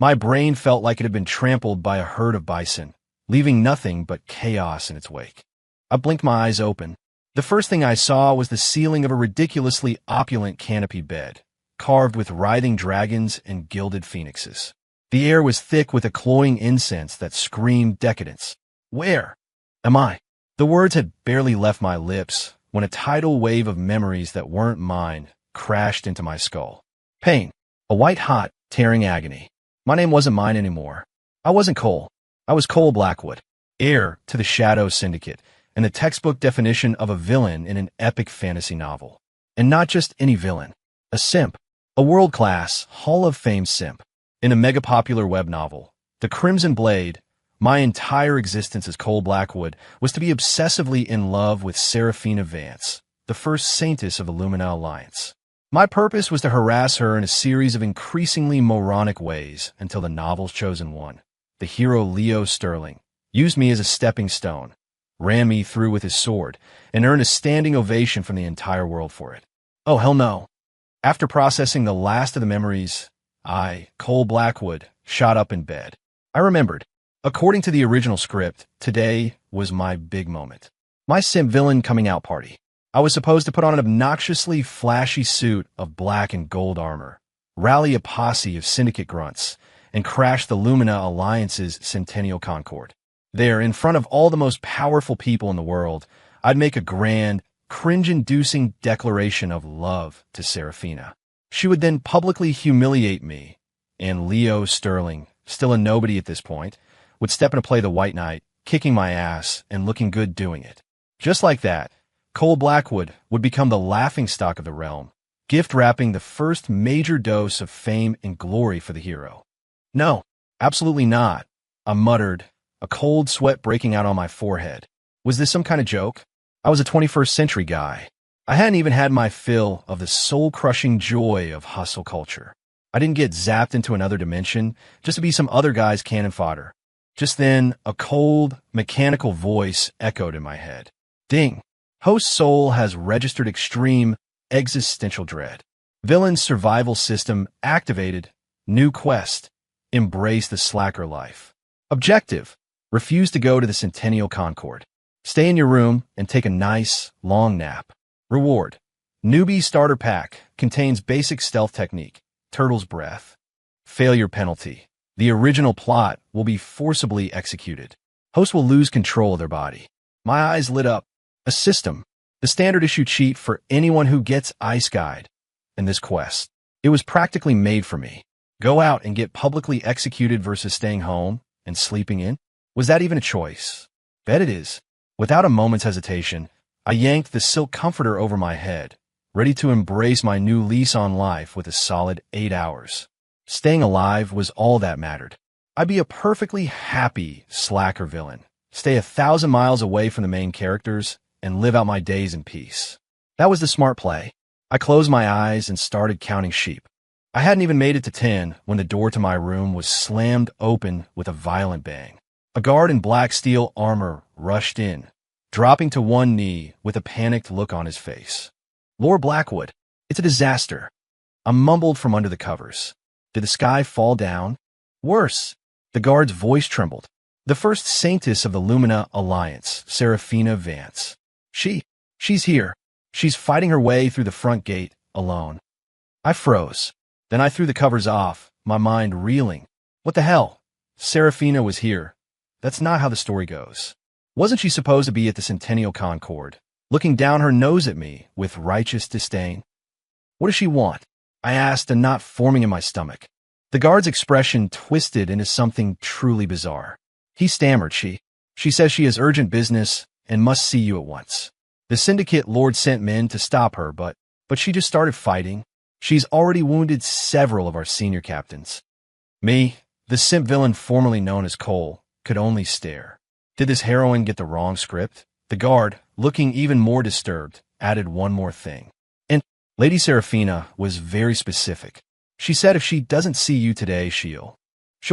My brain felt like it had been trampled by a herd of bison, leaving nothing but chaos in its wake. I blinked my eyes open. The first thing I saw was the ceiling of a ridiculously opulent canopied bed, carved with writhing dragons and gilded phoenixes. The air was thick with a cloying incense that screamed decadence. Where am I? The words had barely left my lips when a tidal wave of memories that weren't mine crashed into my skull. Pain. A white-hot, tearing agony. My name wasn't mine anymore. I wasn't Cole. I was Cole Blackwood, heir to the Shadow Syndicate, and the textbook definition of a villain in an epic fantasy novel. And not just any villain. A simp. A world-class, Hall of Fame simp. In a mega-popular web novel, The Crimson Blade, my entire existence as Cole Blackwood was to be obsessively in love with Seraphina Vance, the first Saintess of the Lumina Alliance. My purpose was to harass her in a series of increasingly moronic ways until the novel's chosen one, the hero Leo Sterling, used me as a stepping stone, ran me through with his sword, and earned a standing ovation from the entire world for it. Oh, hell no. After processing the last of the memories, I, Cole Blackwood, shot up in bed. I remembered. According to the original script, today was my big moment. My simp villain coming out party. I was supposed to put on an obnoxiously flashy suit of black and gold armor, rally a posse of syndicate grunts, and crash the Lumina Alliance's Centennial Concord. There, in front of all the most powerful people in the world, I'd make a grand, cringe-inducing declaration of love to Seraphina. She would then publicly humiliate me, and Leo Sterling, still a nobody at this point, would step in to play the White Knight, kicking my ass and looking good doing it. Just like that, Cole Blackwood would become the laughingstock of the realm, gift-wrapping the first major dose of fame and glory for the hero. No, absolutely not, I muttered, a cold sweat breaking out on my forehead. Was this some kind of joke? I was a 21st century guy. I hadn't even had my fill of the soul-crushing joy of hustle culture. I didn't get zapped into another dimension just to be some other guy's cannon fodder. Just then, a cold, mechanical voice echoed in my head. Ding! Host soul has registered extreme, existential dread. Villain's survival system activated. New quest. Embrace the slacker life. Objective. Refuse to go to the Centennial Concord. Stay in your room and take a nice, long nap. Reward. Newbie Starter Pack. Contains basic stealth technique. Turtle's Breath. Failure penalty. The original plot will be forcibly executed. Host will lose control of their body. My eyes lit up. A system. The standard issue cheat for anyone who gets Ice Guide. In this quest. It was practically made for me. Go out and get publicly executed versus staying home and sleeping in? Was that even a choice? Bet it is. Without a moment's hesitation, I yanked the silk comforter over my head, ready to embrace my new lease on life with a solid 8 hours. Staying alive was all that mattered. I'd be a perfectly happy slacker villain, stay 1,000 miles away from the main characters, and live out my days in peace. That was the smart play. I closed my eyes and started counting sheep. I hadn't even made it to 10 when the door to my room was slammed open with a violent bang. A guard in black steel armor rushed in, dropping to one knee with a panicked look on his face. Lord Blackwood, it's a disaster. I mumbled from under the covers. Did the sky fall down? Worse. The guard's voice trembled. The first Saintess of the Lumina Alliance, Seraphina Vance. She's here. She's fighting her way through the front gate, alone. I froze. Then I threw the covers off, my mind reeling. What the hell? Seraphina was here. That's not how the story goes. Wasn't she supposed to be at the Centennial Concord, looking down her nose at me with righteous disdain? What does she want? I asked, a knot forming in my stomach. The guard's expression twisted into something truly bizarre. He stammered. She says she has urgent business and must see you at once. The syndicate lord sent men to stop her, but she just started fighting. She's already wounded several of our senior captains. Me, the simp villain formerly known as Cole, could only stare. Did this heroine get the wrong script? The guard, looking even more disturbed, added one more thing. And Lady Seraphina was very specific. She said if she doesn't see you today, she'll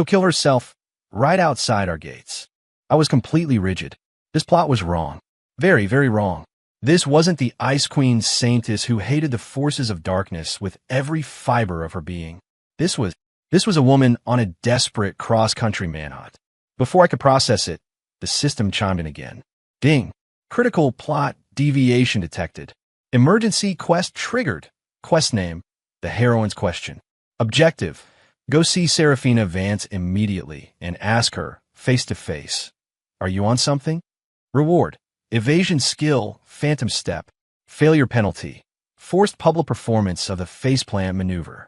kill herself right outside our gates. I was completely rigid. This plot was wrong. Very, very wrong. This wasn't the Ice Queen Saintess who hated the forces of darkness with every fiber of her being. This was This was a woman on a desperate cross-country manhunt. Before I could process it, the system chimed in again. Ding. Critical plot deviation detected. Emergency quest triggered. Quest name, the heroine's question. Objective, go see Serafina Vance immediately and ask her, face to face. Are you on something? Reward, evasion skill, phantom step. Failure penalty, forced public performance of the faceplant maneuver.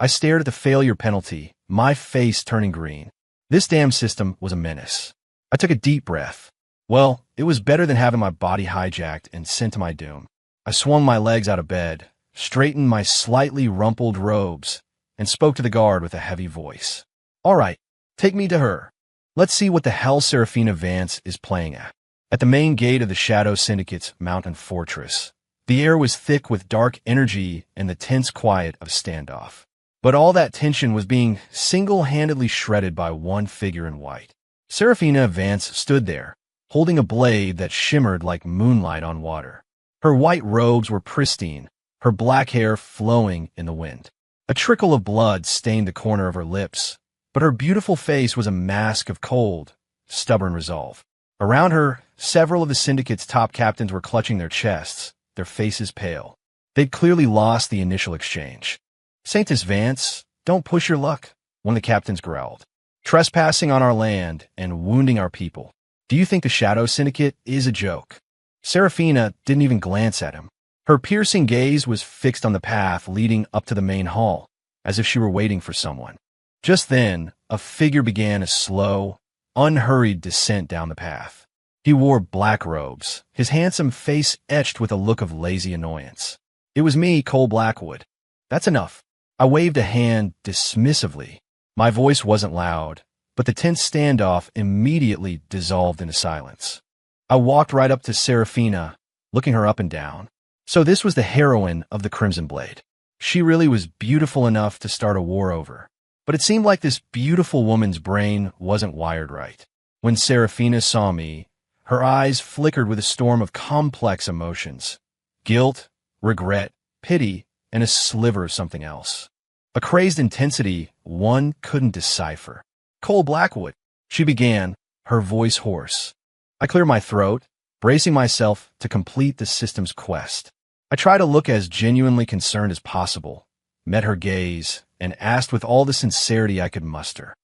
I stared at the failure penalty, my face turning green. This damn system was a menace. I took a deep breath. Well, it was better than having my body hijacked and sent to my doom. I swung my legs out of bed, straightened my slightly rumpled robes, and spoke to the guard with a heavy voice. All right, take me to her. Let's see what the hell Serafina Vance is playing at. At the main gate of the Shadow Syndicate's mountain fortress, the air was thick with dark energy and the tense quiet of standoff. But all that tension was being single-handedly shredded by one figure in white. Serafina Vance stood there, holding a blade that shimmered like moonlight on water. Her white robes were pristine, her black hair flowing in the wind. A trickle of blood stained the corner of her lips, but her beautiful face was a mask of cold, stubborn resolve. Around her, several of the Syndicate's top captains were clutching their chests, their faces pale. They'd clearly lost the initial exchange. Saintess Vance, don't push your luck, one of the captains growled. Trespassing on our land and wounding our people. Do you think the Shadow Syndicate is a joke? Serafina didn't even glance at him. Her piercing gaze was fixed on the path leading up to the main hall, as if she were waiting for someone. Just then, a figure began a slow, unhurried descent down the path. He wore black robes, his handsome face etched with a look of lazy annoyance. It was me, Cole Blackwood. That's enough. I waved a hand dismissively. My voice wasn't loud, but the tense standoff immediately dissolved into silence. I walked right up to Serafina, looking her up and down. So this was the heroine of the Crimson Blade. She really was beautiful enough to start a war over. But it seemed like this beautiful woman's brain wasn't wired right. When Serafina saw me, her eyes flickered with a storm of complex emotions. Guilt, regret, pity, and a sliver of something else. A crazed intensity one couldn't decipher. Cole Blackwood, she began, her voice hoarse. I cleared my throat, bracing myself to complete the system's quest. I tried to look as genuinely concerned as possible, met her gaze, and asked with all the sincerity I could muster.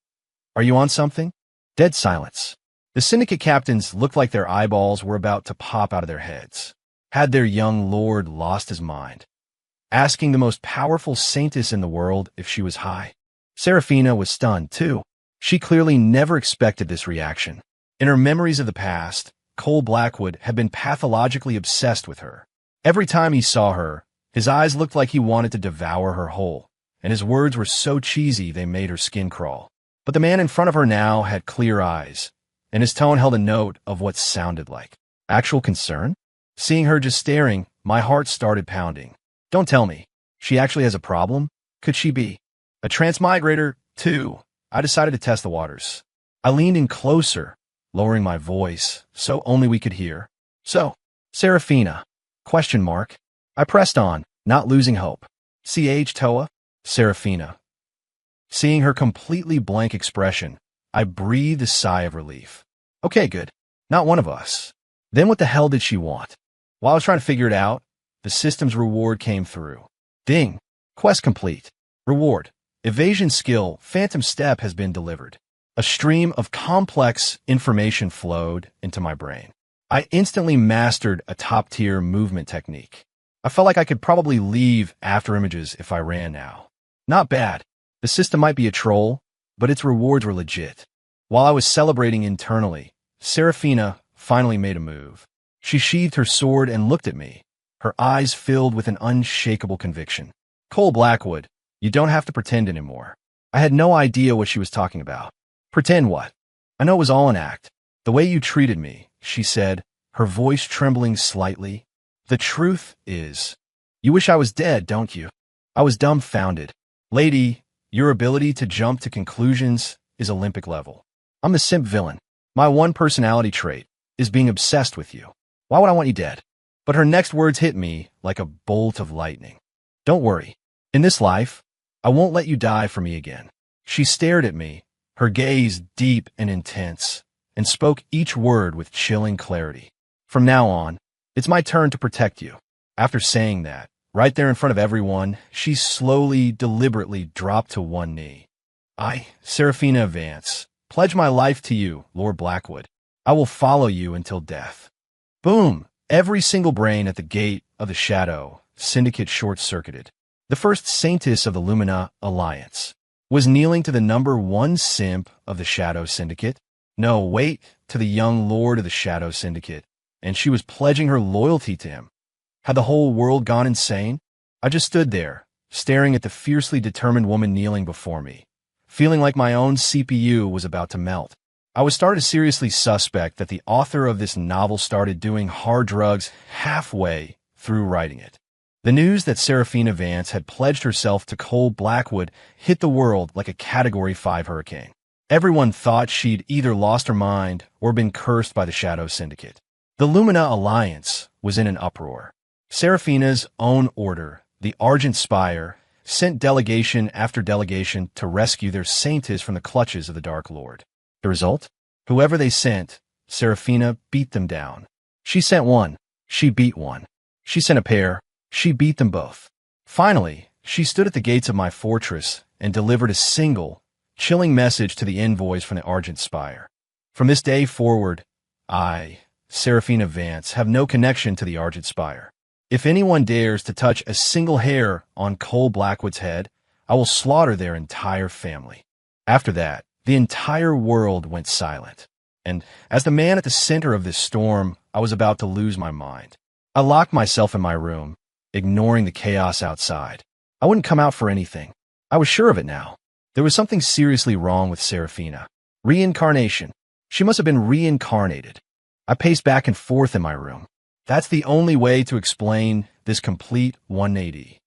Are you on something? Dead silence. The Syndicate captains looked like their eyeballs were about to pop out of their heads. Had their young lord lost his mind? Asking the most powerful Saintess in the world if she was high. Serafina was stunned, too. She clearly never expected this reaction. In her memories of the past, Cole Blackwood had been pathologically obsessed with her. Every time he saw her, his eyes looked like he wanted to devour her whole, and his words were so cheesy they made her skin crawl. But the man in front of her now had clear eyes, and his tone held a note of what sounded like actual concern. Seeing her just staring, my heart started pounding. Don't tell me. She actually has a problem? Could she be a transmigrator, too? I decided to test the waters. I leaned in closer, lowering my voice, so only we could hear. So, Serafina? Question mark. I pressed on, not losing hope. CH Toa? Serafina. Seeing her completely blank expression, I breathed a sigh of relief. Okay, good. Not one of us. Then what the hell did she want? While I was trying to figure it out, the system's reward came through. Ding. Quest complete. Reward. Evasion skill, phantom step has been delivered. A stream of complex information flowed into my brain. I instantly mastered a top-tier movement technique. I felt like I could probably leave after images if I ran now. Not bad. The system might be a troll, but its rewards were legit. While I was celebrating internally, Serafina finally made a move. She sheathed her sword and looked at me, her eyes filled with an unshakable conviction. Cole Blackwood, you don't have to pretend anymore. I had no idea what she was talking about. Pretend what? I know it was all an act. The way you treated me, she said, her voice trembling slightly. The truth is, you wish I was dead, don't you? I was dumbfounded. Lady, your ability to jump to conclusions is Olympic level. I'm the simp villain. My one personality trait is being obsessed with you. Why would I want you dead? But her next words hit me like a bolt of lightning. Don't worry. In this life, I won't let you die for me again. She stared at me, her gaze deep and intense, and spoke each word with chilling clarity. From now on, it's my turn to protect you. After saying that, right there in front of everyone, she slowly, deliberately dropped to one knee. I, Seraphina Vance, pledge my life to you, Lord Blackwood. I will follow you until death. Boom! Every single brain at the gate of the Shadow Syndicate short-circuited. The first Saintess of the Lumina Alliance was kneeling to the number one simp of the Shadow Syndicate. No, wait, to the young lord of the Shadow Syndicate, and she was pledging her loyalty to him. Had the whole world gone insane? I just stood there, staring at the fiercely determined woman kneeling before me, feeling like my own CPU was about to melt. I was starting to seriously suspect that the author of this novel started doing hard drugs halfway through writing it. The news that Seraphina Vance had pledged herself to Cole Blackwood hit the world like a Category 5 hurricane. Everyone thought she'd either lost her mind or been cursed by the Shadow Syndicate. The Lumina Alliance was in an uproar. Seraphina's own order, the Argent Spire, sent delegation after delegation to rescue their Saintess from the clutches of the Dark Lord. The result? Whoever they sent, Seraphina beat them down. She sent one. She beat one. She sent a pair. She beat them both. Finally, she stood at the gates of my fortress and delivered a single, chilling message to the envoys from the Argent Spire. From this day forward, I, Seraphina Vance, have no connection to the Argent Spire. If anyone dares to touch a single hair on Cole Blackwood's head, I will slaughter their entire family. After that, the entire world went silent. And as the man at the center of this storm, I was about to lose my mind. I locked myself in my room, ignoring the chaos outside. I wouldn't come out for anything. I was sure of it now. There was something seriously wrong with Seraphina. Reincarnation. She must have been reincarnated. I paced back and forth in my room. That's the only way to explain this complete 180.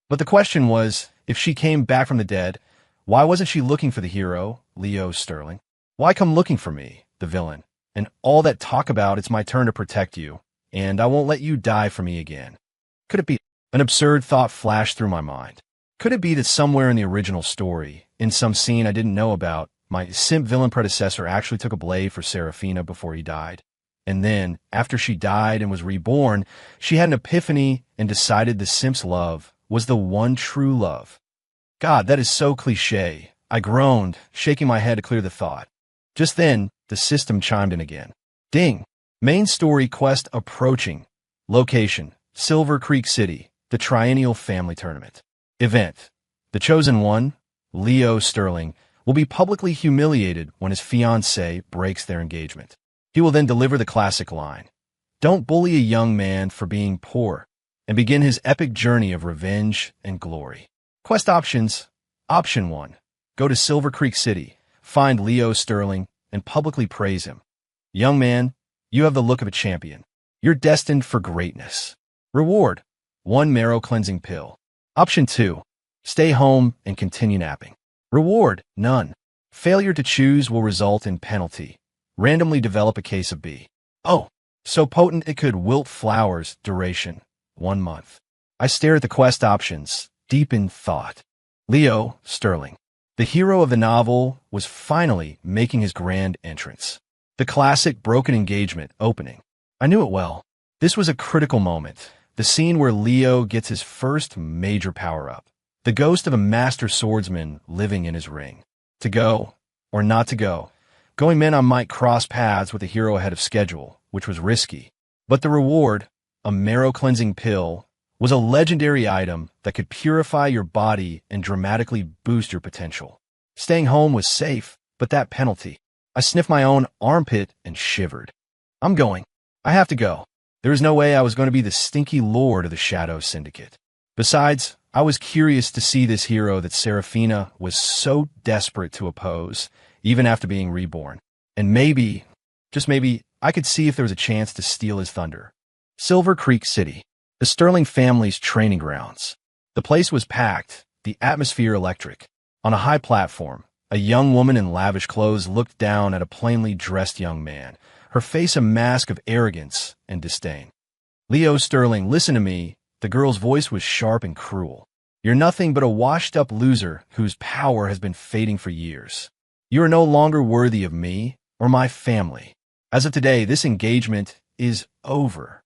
But the question was, if she came back from the dead, why wasn't she looking for the hero, Leo Sterling? Why come looking for me, the villain? And all that talk about it's my turn to protect you, and I won't let you die for me again. Could it be? An absurd thought flashed through my mind. Could it be that somewhere in the original story, in some scene I didn't know about, my simp villain predecessor actually took a blade for Seraphina before he died? And then, after she died and was reborn, she had an epiphany and decided the simp's love was the one true love. God, that is so cliché. I groaned, shaking my head to clear the thought. Just then, the system chimed in again. Ding! Main story quest approaching. Location, Silver Creek City, the Triennial Family Tournament. Event. The chosen one, Leo Sterling, will be publicly humiliated when his fiancée breaks their engagement. He will then deliver the classic line, "Don't bully a young man for being poor," and begin his epic journey of revenge and glory. Quest options. Option 1. Go to Silver Creek City, find Leo Sterling, and publicly praise him. Young man, you have the look of a champion. You're destined for greatness. Reward. 1 marrow cleansing pill. Option 2. Stay home and continue napping. Reward. None. Failure to choose will result in penalty. Randomly develop a case of B. Oh, so potent it could wilt flowers. Duration. 1 month. I stare at the quest options, deep in thought. Leo Sterling, the hero of the novel, was finally making his grand entrance. The classic broken engagement opening. I knew it well. This was a critical moment. The scene where Leo gets his first major power-up. The ghost of a master swordsman living in his ring. To go, or not to go. Going meant I might cross paths with the hero ahead of schedule, which was risky. But the reward, a marrow-cleansing pill, was a legendary item that could purify your body and dramatically boost your potential. Staying home was safe, but that penalty. I sniffed my own armpit and shivered. I'm going. I have to go. There was no way I was going to be the stinky lord of the Shadow Syndicate. Besides, I was curious to see this hero that Seraphina was so desperate to oppose, even after being reborn. And maybe, just maybe, I could see if there was a chance to steal his thunder. Silver Creek City, the Sterling family's training grounds. The place was packed, the atmosphere electric. On a high platform, a young woman in lavish clothes looked down at a plainly dressed young man, her face a mask of arrogance and disdain. Leo Sterling, listen to me. The girl's voice was sharp and cruel. You're nothing but a washed-up loser whose power has been fading for years. You are no longer worthy of me or my family. As of today, this engagement is over."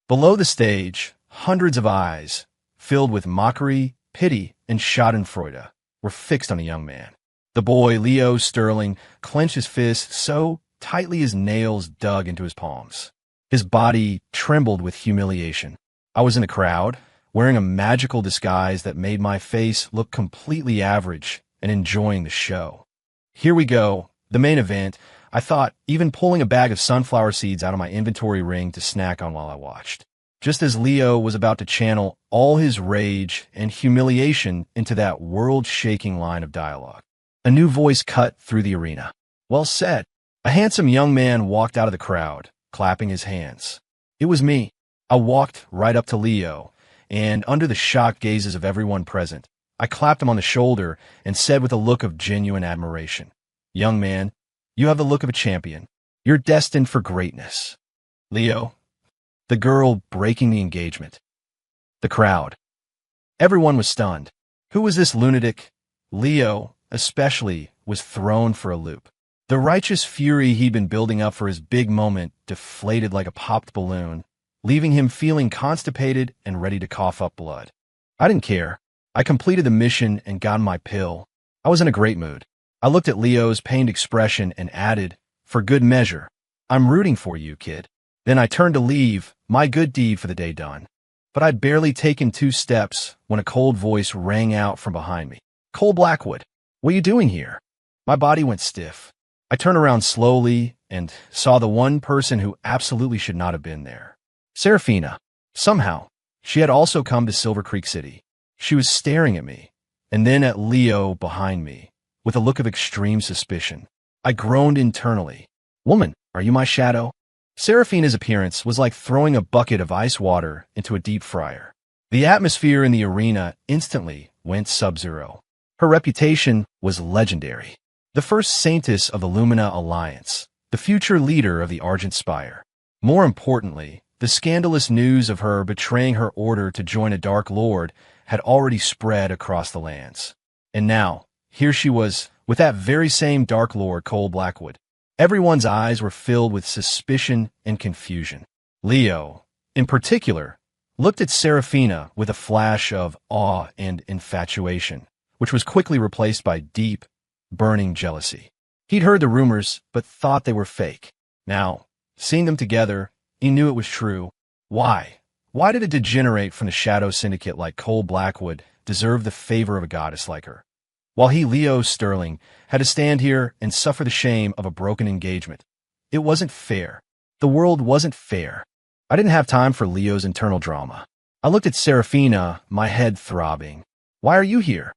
Below the stage, hundreds of eyes, filled with mockery, pity, and schadenfreude, were fixed on a young man. The boy, Leo Sterling, clenched his fists so tightly his nails dug into his palms. His body trembled with humiliation. I was in a crowd, wearing a magical disguise that made my face look completely average and enjoying the show. Here we go, the main event, I thought, even pulling a bag of sunflower seeds out of my inventory ring to snack on while I watched. Just as Leo was about to channel all his rage and humiliation into that world-shaking line of dialogue, a new voice cut through the arena. "Well said." A handsome young man walked out of the crowd, clapping his hands. It was me. I walked right up to Leo, and under the shocked gazes of everyone present, I clapped him on the shoulder and said with a look of genuine admiration, "Young man, you have the look of a champion. You're destined for greatness." Leo, the girl breaking the engagement. The crowd. Everyone was stunned. Who was this lunatic? Leo, especially, was thrown for a loop. The righteous fury he'd been building up for his big moment deflated like a popped balloon, leaving him feeling constipated and ready to cough up blood. I didn't care. I completed the mission and got my pill. I was in a great mood. I looked at Leo's pained expression and added, "For good measure, I'm rooting for you, kid." Then I turned to leave, my good deed for the day done. But I'd barely taken 2 steps when a cold voice rang out from behind me. "Cole Blackwood, what are you doing here?" My body went stiff. I turned around slowly and saw the one person who absolutely should not have been there. Serafina. Somehow, she had also come to Silver Creek City. She was staring at me, and then at Leo behind me, with a look of extreme suspicion. I groaned internally. "Woman, are you my shadow?" Serafina's appearance was like throwing a bucket of ice water into a deep fryer. The atmosphere in the arena instantly went sub-zero. Her reputation was legendary. The first Saintess of the Lumina Alliance, the future leader of the Argent Spire. More importantly, the scandalous news of her betraying her order to join a Dark Lord had already spread across the lands. And now, here she was, with that very same Dark Lord, Cole Blackwood. Everyone's eyes were filled with suspicion and confusion. Leo, in particular, looked at Serafina with a flash of awe and infatuation, which was quickly replaced by deep, burning jealousy. He'd heard the rumors, but thought they were fake. Now, seeing them together, he knew it was true. Why? Why did a degenerate from the Shadow Syndicate like Cole Blackwood deserve the favor of a goddess like her, while he, Leo Sterling, had to stand here and suffer the shame of a broken engagement? It wasn't fair. The world wasn't fair. I didn't have time for Leo's internal drama. I looked at Serafina, my head throbbing. "Why are you here?"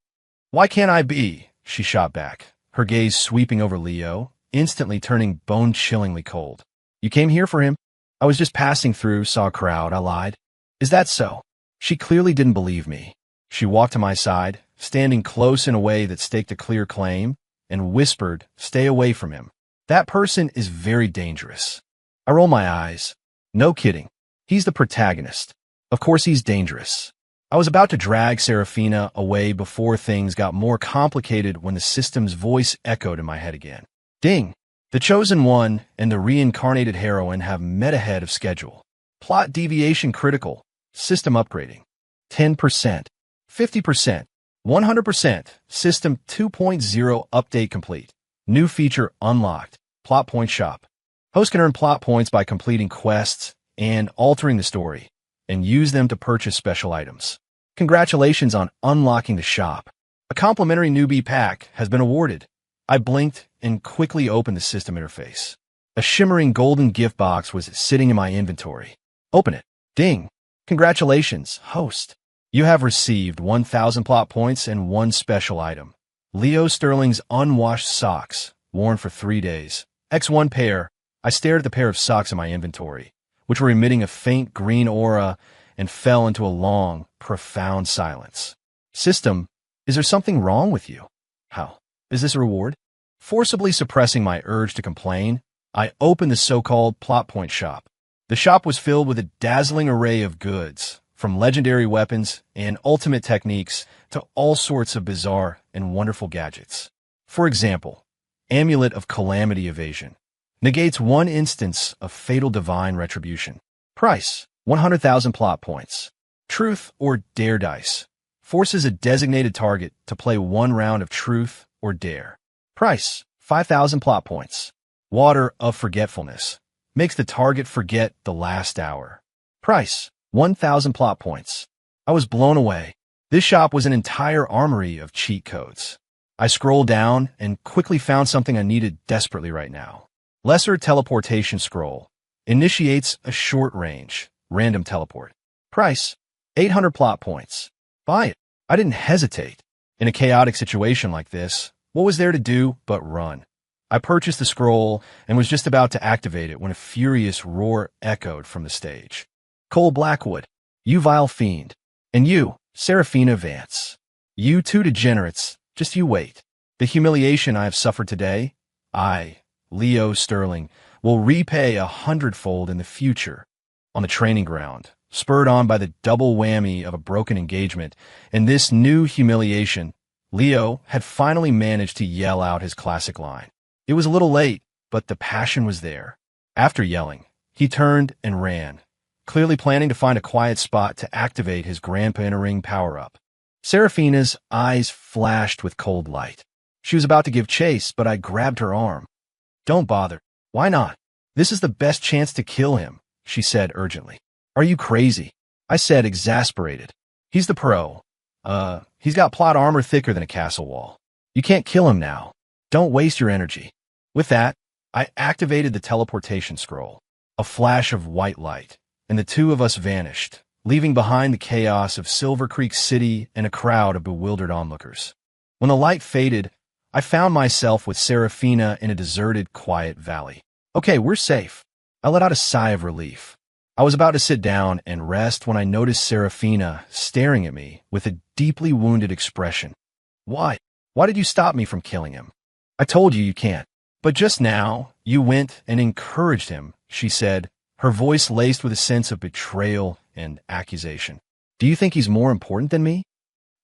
"Why can't I be?" she shot back, her gaze sweeping over Leo, instantly turning bone-chillingly cold. "You came here for him?" "I was just passing through, saw a crowd," I lied. "Is that so?" She clearly didn't believe me. She walked to my side, standing close in a way that staked a clear claim, and whispered, "Stay away from him. That person is very dangerous." I rolled my eyes. No kidding. He's the protagonist. Of course he's dangerous. I was about to drag Serafina away before things got more complicated when the system's voice echoed in my head again. Ding! The Chosen One and the reincarnated heroine have met ahead of schedule. Plot deviation critical. System upgrading. 10%. 50%. 100%. System 2.0 update complete. New feature unlocked. Plot point shop. Host can earn plot points by completing quests and altering the story, and use them to purchase special items. Congratulations on unlocking the shop. A complimentary newbie pack has been awarded. I blinked and quickly opened the system interface. A shimmering golden gift box was sitting in my inventory. Open it. Ding. Congratulations, host. You have received 1,000 plot points and 1 special item. Leo Sterling's unwashed socks, worn for 3 days. X1 pair. I stared at the pair of socks in my inventory, which were emitting a faint green aura, and fell into a long, profound silence. System, is there something wrong with you? How? Is this a reward? Forcibly suppressing my urge to complain, I opened the so-called plot point shop. The shop was filled with a dazzling array of goods, from legendary weapons and ultimate techniques to all sorts of bizarre and wonderful gadgets. For example, Amulet of Calamity Evasion negates one instance of fatal divine retribution. Price, 100,000 plot points. Truth or Dare dice forces a designated target to play one round of Truth or Dare. Price, 5,000 plot points. Water of Forgetfulness makes the target forget the last hour. Price, 1,000 plot points. I was blown away. This shop was an entire armory of cheat codes. I scrolled down and quickly found something I needed desperately right now. Lesser Teleportation Scroll initiates a short-range, random teleport. Price, 800 plot points. Buy it. I didn't hesitate. In a chaotic situation like this, what was there to do but run? I purchased the scroll and was just about to activate it when a furious roar echoed from the stage. Cole Blackwood, you vile fiend. And you, Seraphina Vance. You two degenerates, just you wait. The humiliation I have suffered today, I, Leo Sterling, will repay 100-fold in the future. On the training ground, spurred on by the double whammy of a broken engagement and this new humiliation, Leo had finally managed to yell out his classic line. It was a little late, but the passion was there. After yelling, he turned and ran, clearly planning to find a quiet spot to activate his Grandpa in a Ring power-up. Seraphina's eyes flashed with cold light. She was about to give chase, but I grabbed her arm. Don't bother. Why not? This is the best chance to kill him, she said urgently. Are you crazy? I said, exasperated. He's the pro. He's got plot armor thicker than a castle wall. You can't kill him now. Don't waste your energy. With that, I activated the teleportation scroll. A flash of white light, and the two of us vanished, leaving behind the chaos of Silver Creek City and a crowd of bewildered onlookers. When the light faded, I found myself with Seraphina in a deserted, quiet valley. Okay, we're safe. I let out a sigh of relief. I was about to sit down and rest when I noticed Seraphina staring at me with a deeply wounded expression. Why? Why did you stop me from killing him? I told you can't. But just now, you went and encouraged him, she said, her voice laced with a sense of betrayal and accusation. Do you think he's more important than me?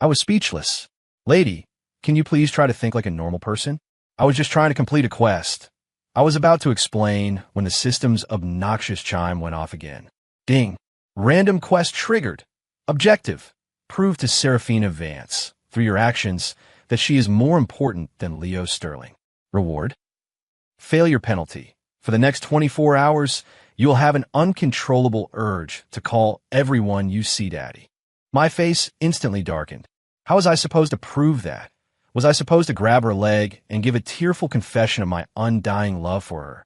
I was speechless. Lady, can you please try to think like a normal person? I was just trying to complete a quest. I was about to explain when the system's obnoxious chime went off again. Ding. Random quest triggered. Objective. Prove to Seraphina Vance, through your actions, that she is more important than Leo Sterling. Reward. Failure penalty. For the next 24 hours, you will have an uncontrollable urge to call everyone you see daddy. My face instantly darkened. How was I supposed to prove that? Was I supposed to grab her leg and give a tearful confession of my undying love for her?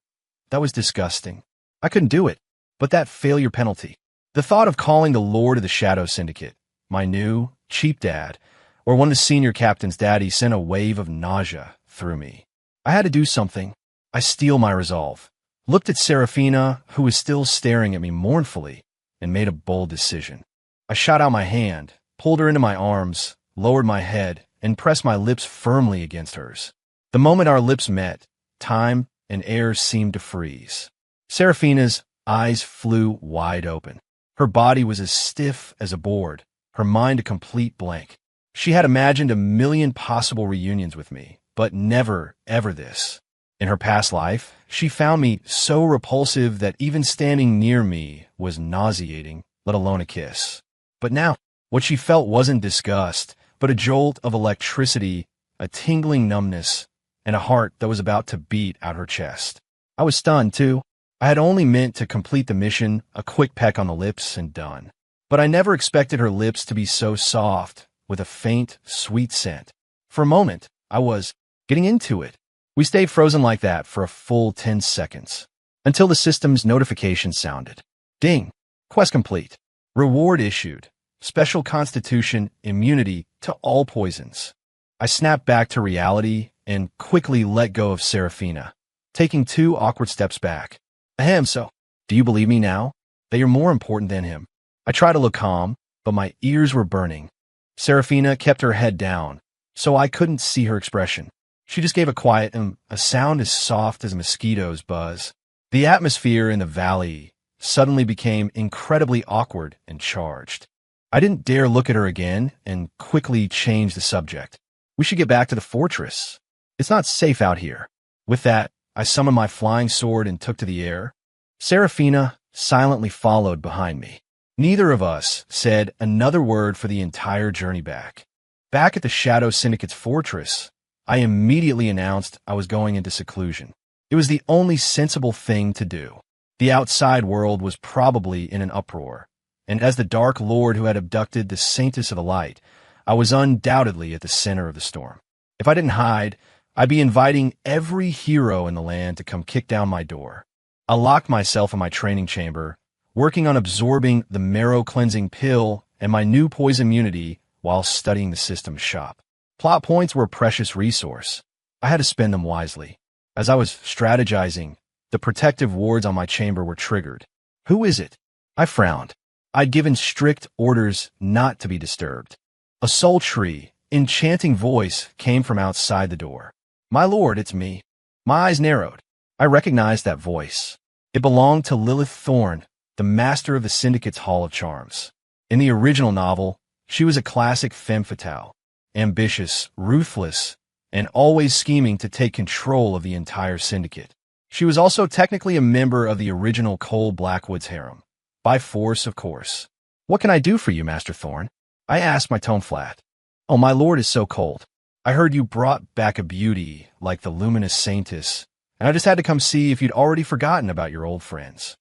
That was disgusting. I couldn't do it. But that failure penalty. The thought of calling the Lord of the Shadow Syndicate, my new, cheap dad, or one of the senior captain's daddy sent a wave of nausea through me. I had to do something. I steeled my resolve, looked at Seraphina, who was still staring at me mournfully, and made a bold decision. I shot out my hand, pulled her into my arms, lowered my head, and pressed my lips firmly against hers. The moment our lips met, time and air seemed to freeze. Seraphina's eyes flew wide open. Her body was as stiff as a board, her mind a complete blank. She had imagined a million possible reunions with me, but never, ever this. In her past life, she found me so repulsive that even standing near me was nauseating, let alone a kiss. But now, what she felt wasn't disgust, but a jolt of electricity, a tingling numbness, and a heart that was about to beat out her chest. I was stunned, too. I had only meant to complete the mission, a quick peck on the lips, and done. But I never expected her lips to be so soft, with a faint, sweet scent. For a moment, I was getting into it. We stayed frozen like that for a full 10 seconds, until the system's notification sounded. Ding! Quest complete. Reward issued. Special Constitution immunity to all poisons. I snapped back to reality and quickly let go of Seraphina, taking 2 awkward steps back. Ahem, so, do you believe me now? That you're more important than him? I tried to look calm, but my ears were burning. Seraphina kept her head down, so I couldn't see her expression. She just gave a quiet a sound as soft as a mosquito's buzz. The atmosphere in the valley suddenly became incredibly awkward and charged. I didn't dare look at her again and quickly changed the subject. We should get back to the fortress. It's not safe out here. With that, I summoned my flying sword and took to the air. Seraphina silently followed behind me. Neither of us said another word for the entire journey back. Back at the Shadow Syndicate's fortress, I immediately announced I was going into seclusion. It was the only sensible thing to do. The outside world was probably in an uproar, and as the Dark Lord who had abducted the Saintess of the Light, I was undoubtedly at the center of the storm. If I didn't hide, I'd be inviting every hero in the land to come kick down my door. I locked myself in my training chamber, working on absorbing the marrow-cleansing pill and my new poison immunity while studying the system's shop. Plot points were a precious resource. I had to spend them wisely. As I was strategizing, the protective wards on my chamber were triggered. Who is it? I frowned. I'd given strict orders not to be disturbed. A sultry, enchanting voice came from outside the door. My lord, it's me. My eyes narrowed. I recognized that voice. It belonged to Lilith Thorne, the master of the Syndicate's Hall of Charms. In the original novel, she was a classic femme fatale, ambitious, ruthless, and always scheming to take control of the entire Syndicate. She was also technically a member of the original Cole Blackwood's harem. By force, of course. What can I do for you, Master Thorne? I asked, my tone flat. Oh, my lord is so cold. I heard you brought back a beauty like the luminous Saintess, and I just had to come see if you'd already forgotten about your old friends.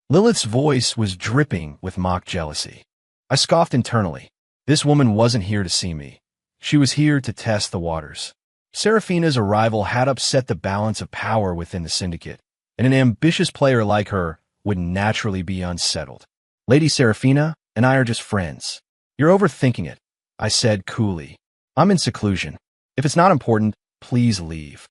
Lilith's voice was dripping with mock jealousy. I scoffed internally. This woman wasn't here to see me. She was here to test the waters. Seraphina's arrival had upset the balance of power within the Syndicate, and an ambitious player like her would naturally be unsettled. Lady Seraphina and I are just friends. You're overthinking it, I said coolly. I'm in seclusion. If it's not important, please leave.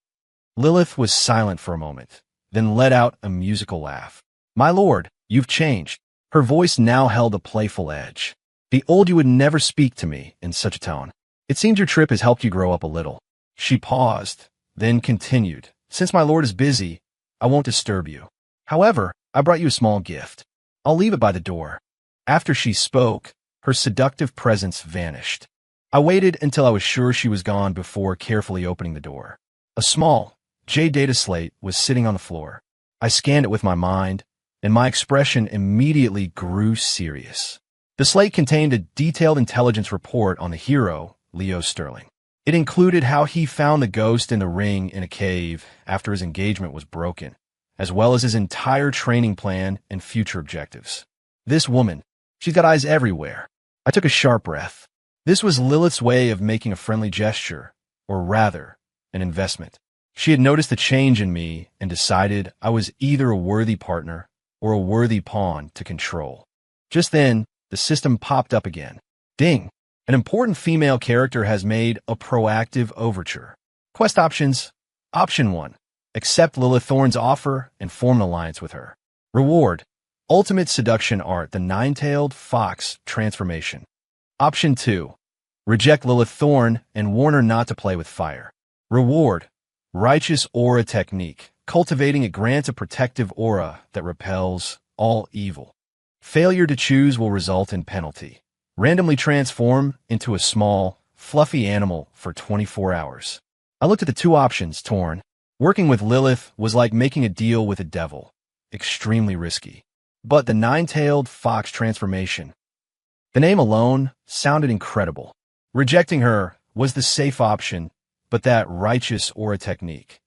Lilith was silent for a moment, then let out a musical laugh. My lord, you've changed. Her voice now held a playful edge. The old you would never speak to me in such a tone. It seems your trip has helped you grow up a little. She paused, then continued. Since my lord is busy, I won't disturb you. However, I brought you a small gift. I'll leave it by the door. After she spoke, her seductive presence vanished. I waited until I was sure she was gone before carefully opening the door. A small J data slate was sitting on the floor. I scanned it with my mind, and my expression immediately grew serious. The slate contained a detailed intelligence report on the hero, Leo Sterling. It included how he found the ghost in the ring in a cave after his engagement was broken, as well as his entire training plan and future objectives. This woman, she's got eyes everywhere. I took a sharp breath. This was Lilith's way of making a friendly gesture, or rather, an investment. She had noticed the change in me and decided I was either a worthy partner or a worthy pawn to control. Just then, the system popped up again. Ding! An important female character has made a proactive overture. Quest options. Option 1. Accept Lilith Thorne's offer and form an alliance with her. Reward. Ultimate seduction art, the nine-tailed fox transformation. Option 2. Reject Lilith Thorne and warn her not to play with fire. Reward. Righteous aura technique. Cultivating it grants a protective aura that repels all evil. Failure to choose will result in penalty. Randomly transform into a small, fluffy animal for 24 hours. I looked at the two options, torn. Working with Lilith was like making a deal with a devil. Extremely risky. But the nine-tailed fox transformation. The name alone sounded incredible. Rejecting her was the safe option, but that righteous aura technique.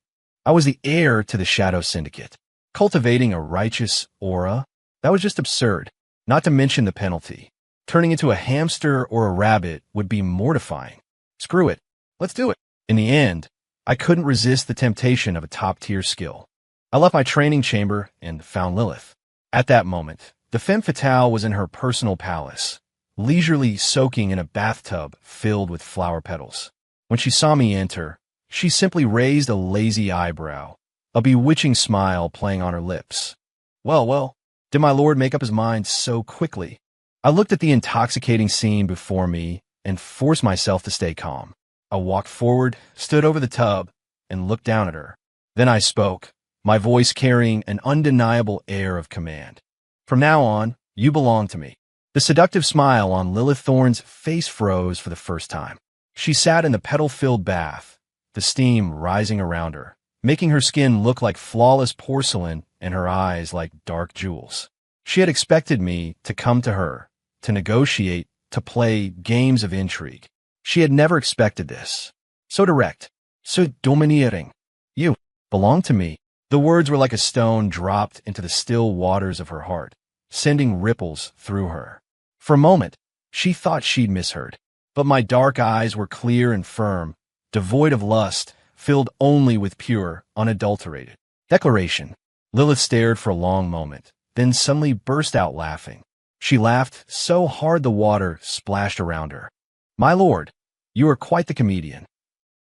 I was the heir to the Shadow Syndicate. Cultivating a righteous aura? That was just absurd. Not to mention the penalty. Turning into a hamster or a rabbit would be mortifying. Screw it. Let's do it. In the end, I couldn't resist the temptation of a top-tier skill. I left my training chamber and found Lilith. At that moment, the femme fatale was in her personal palace, leisurely soaking in a bathtub filled with flower petals. When she saw me enter, she simply raised a lazy eyebrow, a bewitching smile playing on her lips. Well, did my lord make up his mind so quickly? I looked at the intoxicating scene before me and forced myself to stay calm. I walked forward, stood over the tub, and looked down at her. Then I spoke, my voice carrying an undeniable air of command. From now on, you belong to me. The seductive smile on Lilith Thorne's face froze for the first time. She sat in the petal-filled bath, the steam rising around her, making her skin look like flawless porcelain and her eyes like dark jewels. She had expected me to come to her, to negotiate, to play games of intrigue. She had never expected this. So direct, so domineering. You belong to me. The words were like a stone dropped into the still waters of her heart, sending ripples through her. For a moment, she thought she'd misheard, but my dark eyes were clear and firm, devoid of lust, filled only with pure, unadulterated declaration. Lilith stared for a long moment, then suddenly burst out laughing. She laughed so hard the water splashed around her. My lord, you are quite the comedian.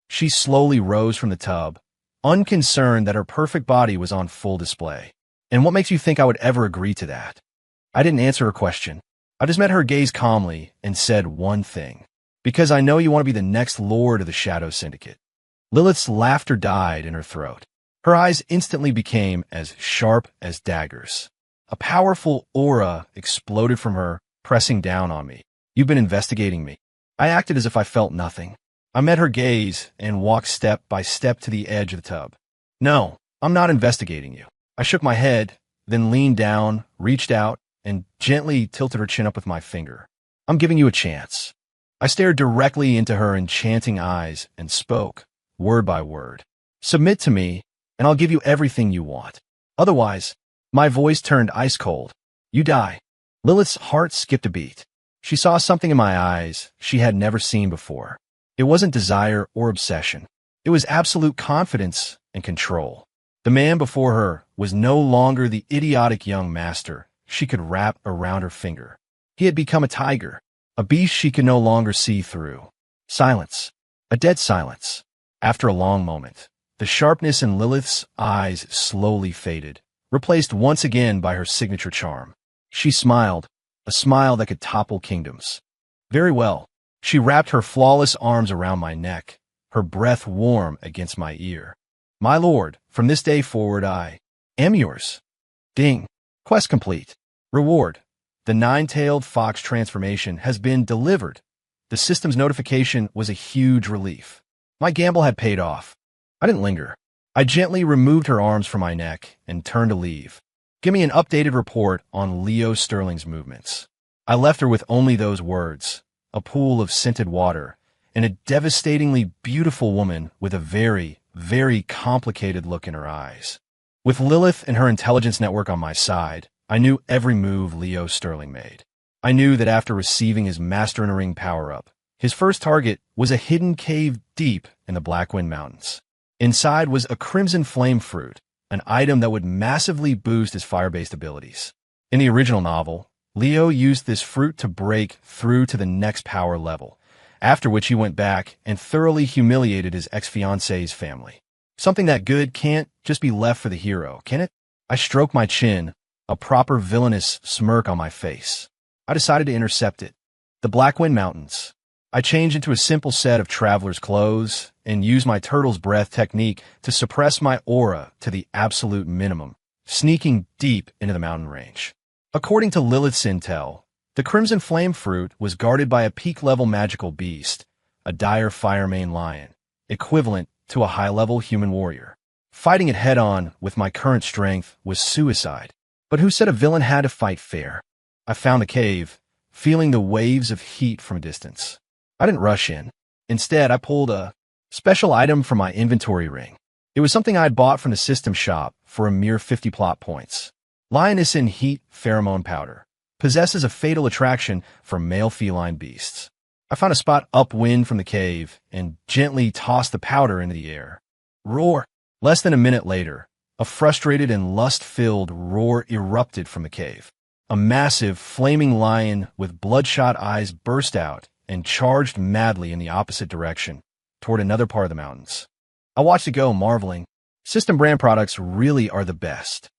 She slowly rose from the tub, unconcerned that her perfect body was on full display. And what makes you think I would ever agree to that? I didn't answer her question. I just met her gaze calmly and said one thing. Because I know you want to be the next lord of the Shadow Syndicate. Lilith's laughter died in her throat. Her eyes instantly became as sharp as daggers. A powerful aura exploded from her, pressing down on me. You've been investigating me. I acted as if I felt nothing. I met her gaze and walked step by step to the edge of the tub. No, I'm not investigating you. I shook my head, then leaned down, reached out, and gently tilted her chin up with my finger. I'm giving you a chance. I stared directly into her enchanting eyes and spoke, word by word. Submit to me, and I'll give you everything you want. Otherwise, my voice turned ice cold. You die. Lilith's heart skipped a beat. She saw something in my eyes she had never seen before. It wasn't desire or obsession. It was absolute confidence and control. The man before her was no longer the idiotic young master she could wrap around her finger. He had become a tiger, a beast she could no longer see through. Silence. A dead silence. After a long moment, the sharpness in Lilith's eyes slowly faded, replaced once again by her signature charm. She smiled, a smile that could topple kingdoms. Very well. She wrapped her flawless arms around my neck, her breath warm against my ear. My lord, from this day forward I am yours. Ding. Quest complete. Reward. The nine-tailed fox transformation has been delivered. The system's notification was a huge relief. My gamble had paid off. I didn't linger. I gently removed her arms from my neck and turned to leave. Give me an updated report on Leo Sterling's movements. I left her with only those words, a pool of scented water, and a devastatingly beautiful woman with a very, very complicated look in her eyes. With Lilith and her intelligence network on my side, I knew every move Leo Sterling made. I knew that after receiving his Master in a Ring power-up, his first target was a hidden cave deep in the Blackwind Mountains. Inside was a crimson flame fruit, an item that would massively boost his fire-based abilities. In the original novel, Leo used this fruit to break through to the next power level, after which he went back and thoroughly humiliated his ex-fiancée's family. Something that good can't just be left for the hero, can it? I stroked my chin, a proper villainous smirk on my face. I decided to intercept it. The Blackwind Mountains. I changed into a simple set of traveler's clothes and used my turtle's breath technique to suppress my aura to the absolute minimum, sneaking deep into the mountain range. According to Lilith's intel, the Crimson Flame Fruit was guarded by a peak-level magical beast, a dire firemane lion, equivalent to a high-level human warrior. Fighting it head-on with my current strength was suicide. But who said a villain had to fight fair? I found the cave, feeling the waves of heat from a distance. I didn't rush in. Instead, I pulled a special item from my inventory ring. It was something I'd bought from the system shop for a mere 50 plot points. Lioness in Heat Pheromone Powder. Possesses a fatal attraction for male feline beasts. I found a spot upwind from the cave and gently tossed the powder into the air. Roar! Less than a minute later, a frustrated and lust-filled roar erupted from the cave. A massive, flaming lion with bloodshot eyes burst out and charged madly in the opposite direction, toward another part of the mountains. I watched it go, marveling. System brand products really are the best.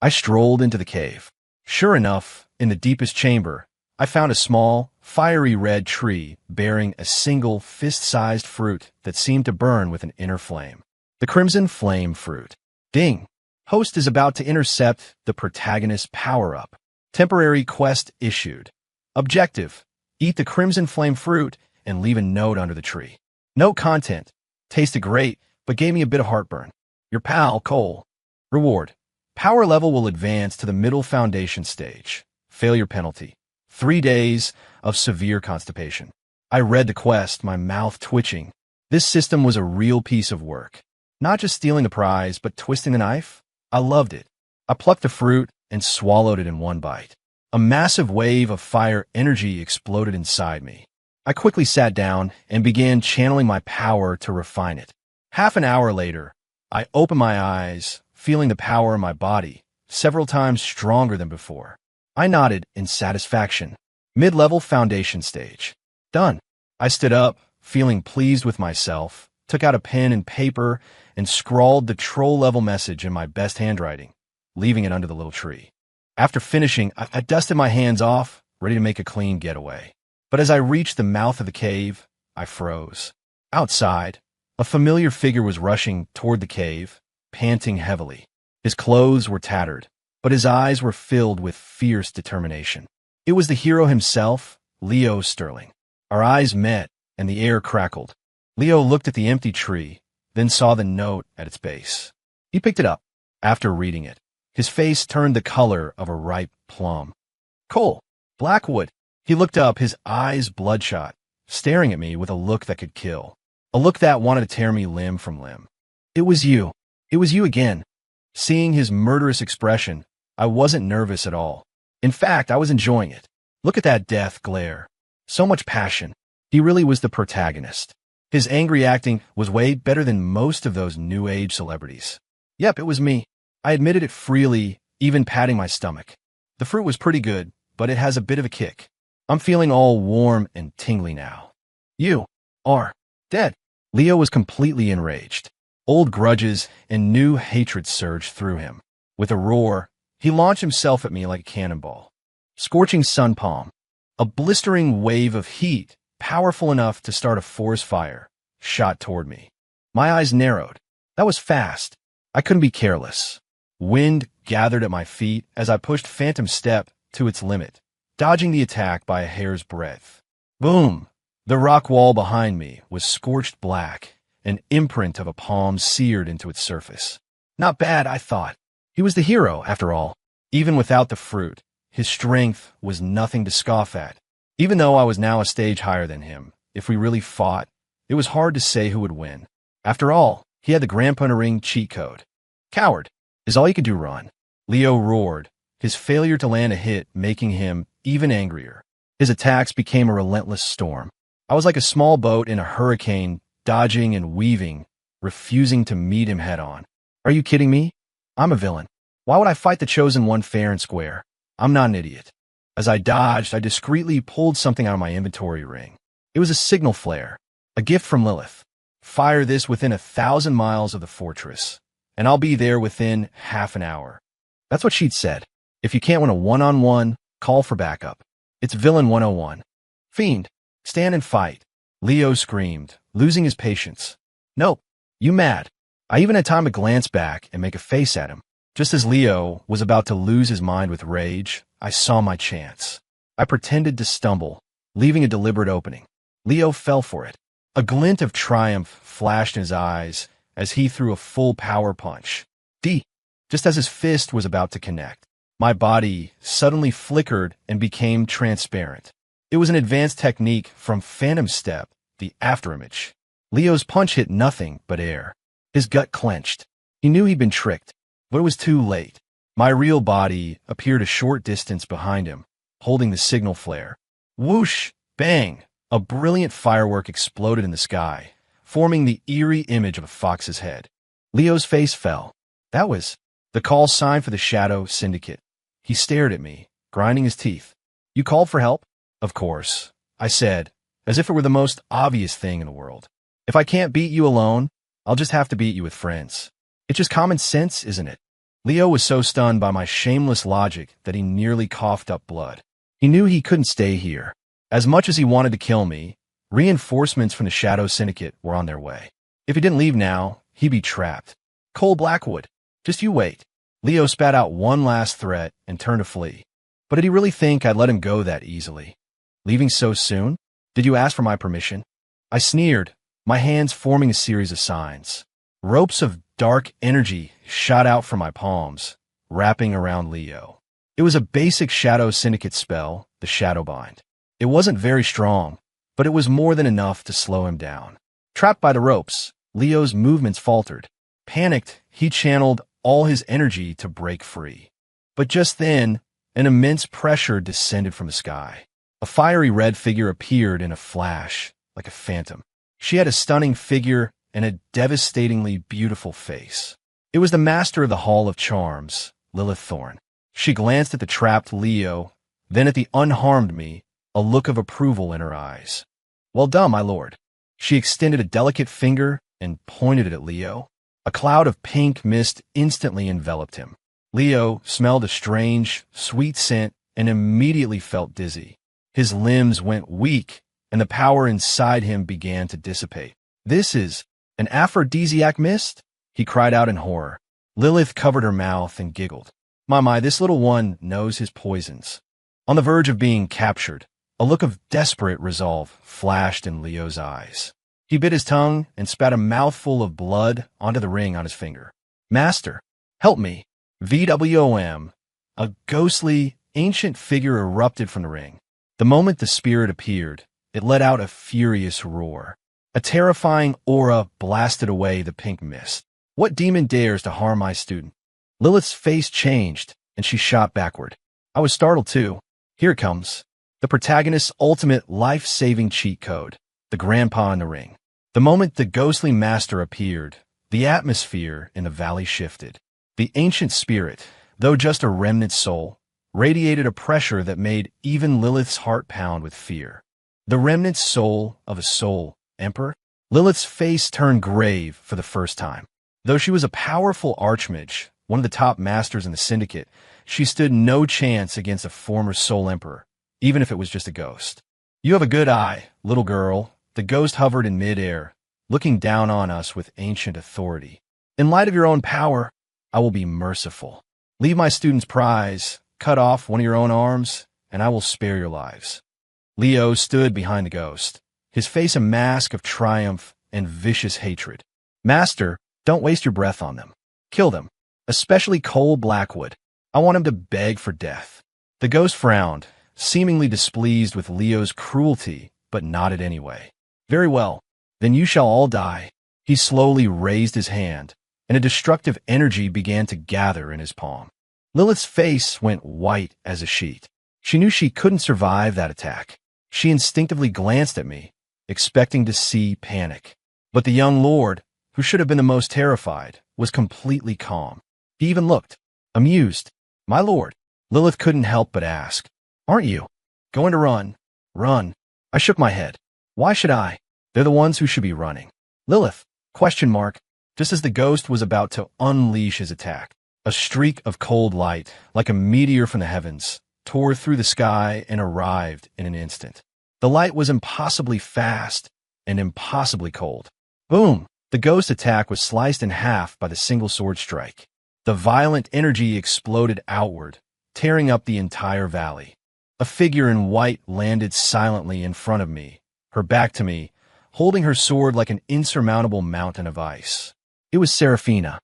I strolled into the cave. Sure enough, in the deepest chamber, I found a small, fiery red tree bearing a single fist-sized fruit that seemed to burn with an inner flame. The Crimson Flame Fruit. Ding! Host is about to intercept the protagonist's power-up. Temporary quest issued. Objective: eat the crimson flame fruit and leave a note under the tree. Note content: tasted great, but gave me a bit of heartburn. Your pal, Cole. Reward: power level will advance to the middle foundation stage. Failure penalty: 3 days of severe constipation. I read the quest, my mouth twitching. This system was a real piece of work. Not just stealing the prize, but twisting the knife. I loved it. I plucked the fruit and swallowed it in one bite. A massive wave of fire energy exploded inside me. I quickly sat down and began channeling my power to refine it. Half an hour later, I opened my eyes, feeling the power in my body, several times stronger than before. I nodded in satisfaction. Mid-level foundation stage. Done. I stood up, feeling pleased with myself, took out a pen and paper, and scrawled the troll-level message in my best handwriting, leaving it under the little tree. After finishing, I dusted my hands off, ready to make a clean getaway. But as I reached the mouth of the cave, I froze. Outside, a familiar figure was rushing toward the cave, panting heavily. His clothes were tattered, but his eyes were filled with fierce determination. It was the hero himself, Leo Sterling. Our eyes met, and the air crackled. Leo looked at the empty tree, then saw the note at its base. He picked it up. After reading it, his face turned the color of a ripe plum. Cole, Blackwood. He looked up, his eyes bloodshot, staring at me with a look that could kill. A look that wanted to tear me limb from limb. It was you. It was you again. Seeing his murderous expression, I wasn't nervous at all. In fact, I was enjoying it. Look at that death glare. So much passion. He really was the protagonist. His angry acting was way better than most of those new age celebrities. Yep, it was me. I admitted it freely, even patting my stomach. The fruit was pretty good, but it has a bit of a kick. I'm feeling all warm and tingly now. You are dead. Leo was completely enraged. Old grudges and new hatred surged through him. With a roar, he launched himself at me like a cannonball. Scorching sun palm. A blistering wave of heat, powerful enough to start a forest fire, shot toward me. My eyes narrowed. That was fast. I couldn't be careless. Wind gathered at my feet as I pushed Phantom Step to its limit, dodging the attack by a hair's breadth. Boom! The rock wall behind me was scorched black, an imprint of a palm seared into its surface. Not bad, I thought. He was the hero, after all. Even without the fruit, his strength was nothing to scoff at. Even though I was now a stage higher than him, if we really fought, it was hard to say who would win. After all, he had the Grandpa Ring cheat code. Coward, is all you could do, run. Leo roared, his failure to land a hit making him even angrier. His attacks became a relentless storm. I was like a small boat in a hurricane, dodging and weaving, refusing to meet him head-on. Are you kidding me? I'm a villain. Why would I fight the Chosen One fair and square? I'm not an idiot. As I dodged, I discreetly pulled something out of my inventory ring. It was a signal flare, a gift from Lilith. Fire this within 1,000 miles of the fortress, and I'll be there within half an hour. That's what she'd said. If you can't win a one-on-one, call for backup. It's Villain 101. Fiend, stand and fight. Leo screamed, losing his patience. Nope, you mad. I even had time to glance back and make a face at him. Just as Leo was about to lose his mind with rage, I saw my chance. I pretended to stumble, leaving a deliberate opening. Leo fell for it. A glint of triumph flashed in his eyes as he threw a full power punch. Just as his fist was about to connect, my body suddenly flickered and became transparent. It was an advanced technique from Phantom Step, the afterimage. Leo's punch hit nothing but air. His gut clenched. He knew he'd been tricked, but it was too late. My real body appeared a short distance behind him, holding the signal flare. Whoosh! Bang! A brilliant firework exploded in the sky, forming the eerie image of a fox's head. Leo's face fell. That was the call sign for the Shadow Syndicate. He stared at me, grinding his teeth. You called for help? Of course, I said, as if it were the most obvious thing in the world. If I can't beat you alone, I'll just have to beat you with friends. It's just common sense, isn't it? Leo was so stunned by my shameless logic that he nearly coughed up blood. He knew he couldn't stay here. As much as he wanted to kill me, reinforcements from the Shadow Syndicate were on their way. If he didn't leave now, he'd be trapped. Cole Blackwood, just you wait. Leo spat out one last threat and turned to flee. But did he really think I'd let him go that easily? Leaving so soon? Did you ask for my permission? I sneered, my hands forming a series of signs. Ropes of dark energy shot out from my palms, wrapping around Leo. It was a basic Shadow Syndicate spell, the Shadowbind. It wasn't very strong, but it was more than enough to slow him down. Trapped by the ropes, Leo's movements faltered. Panicked, he channeled all his energy to break free. But just then, an immense pressure descended from the sky. A fiery red figure appeared in a flash, like a phantom. She had a stunning figure and a devastatingly beautiful face. It was the master of the Hall of Charms, Lilith Thorn. She glanced at the trapped Leo, then at the unharmed me, a look of approval in her eyes. Well done, my lord. She extended a delicate finger and pointed it at Leo. A cloud of pink mist instantly enveloped him. Leo smelled a strange, sweet scent and immediately felt dizzy. His limbs went weak, and the power inside him began to dissipate. This is an aphrodisiac mist? He cried out in horror. Lilith covered her mouth and giggled. My, this little one knows his poisons. On the verge of being captured, a look of desperate resolve flashed in Leo's eyes. He bit his tongue and spat a mouthful of blood onto the ring on his finger. Master, help me. VWOM. A ghostly, ancient figure erupted from the ring. The moment the spirit appeared, it let out a furious roar. A terrifying aura blasted away the pink mist. What demon dares to harm my student? Lilith's face changed, and she shot backward. I was startled too. Here it comes. The protagonist's ultimate life-saving cheat code, the grandpa in the ring. The moment the ghostly master appeared, the atmosphere in the valley shifted. The ancient spirit, though just a remnant soul, radiated a pressure that made even Lilith's heart pound with fear. The remnant soul of a soul emperor? Lilith's face turned grave for the first time. Though she was a powerful archmage, one of the top masters in the syndicate, she stood no chance against a former soul emperor, even if it was just a ghost. You have a good eye, little girl. The ghost hovered in midair, looking down on us with ancient authority. In light of your own power, I will be merciful. Leave my student's prize, cut off one of your own arms, and I will spare your lives. Leo stood behind the ghost, his face a mask of triumph and vicious hatred. Master, don't waste your breath on them. Kill them, especially Cole Blackwood. I want him to beg for death. The ghost frowned, seemingly displeased with Leo's cruelty, but nodded anyway. Very well, then you shall all die. He slowly raised his hand, and a destructive energy began to gather in his palm. Lilith's face went white as a sheet. She knew she couldn't survive that attack. She instinctively glanced at me, expecting to see panic. But the young lord, who should have been the most terrified, was completely calm. He even looked amused. My lord, Lilith couldn't help but ask, aren't you going to run? Run. I shook my head. Why should I? They're the ones who should be running. Lilith, ? Just as the ghost was about to unleash his attack, a streak of cold light, like a meteor from the heavens, tore through the sky and arrived in an instant. The light was impossibly fast and impossibly cold. Boom! The ghost attack was sliced in half by the single sword strike. The violent energy exploded outward, tearing up the entire valley. A figure in white landed silently in front of me, her back to me, holding her sword like an insurmountable mountain of ice. It was Seraphina.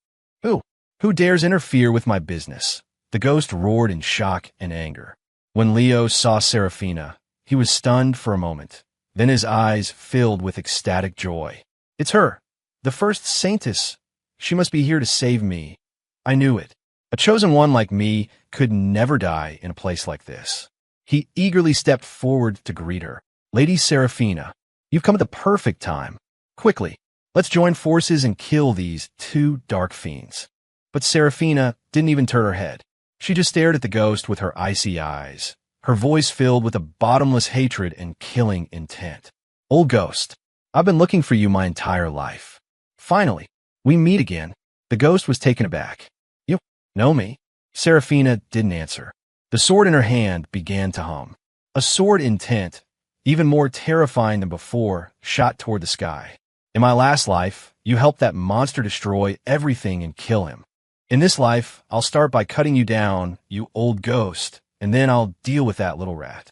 Who dares interfere with my business? The ghost roared in shock and anger. When Leo saw Seraphina, he was stunned for a moment. Then his eyes filled with ecstatic joy. It's her, the first Saintess. She must be here to save me. I knew it. A chosen one like me could never die in a place like this. He eagerly stepped forward to greet her. Lady Seraphina, you've come at the perfect time. Quickly, let's join forces and kill these two dark fiends. But Seraphina didn't even turn her head. She just stared at the ghost with her icy eyes, her voice filled with a bottomless hatred and killing intent. Old ghost, I've been looking for you my entire life. Finally, we meet again. The ghost was taken aback. You know me? Seraphina didn't answer. The sword in her hand began to hum. A sword intent, even more terrifying than before, shot toward the sky. In my last life, you helped that monster destroy everything and kill him. In this life, I'll start by cutting you down, you old ghost, and then I'll deal with that little rat.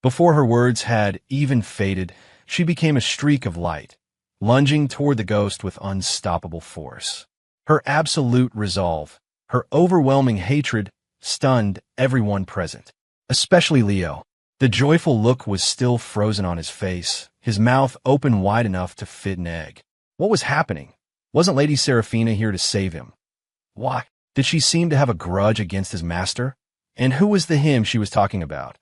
Before her words had even faded, she became a streak of light, lunging toward the ghost with unstoppable force. Her absolute resolve, her overwhelming hatred, stunned everyone present, especially Leo. The joyful look was still frozen on his face, his mouth open wide enough to fit an egg. What was happening? Wasn't Lady Seraphina here to save him? Why? Did she seem to have a grudge against his master? And who was the him she was talking about?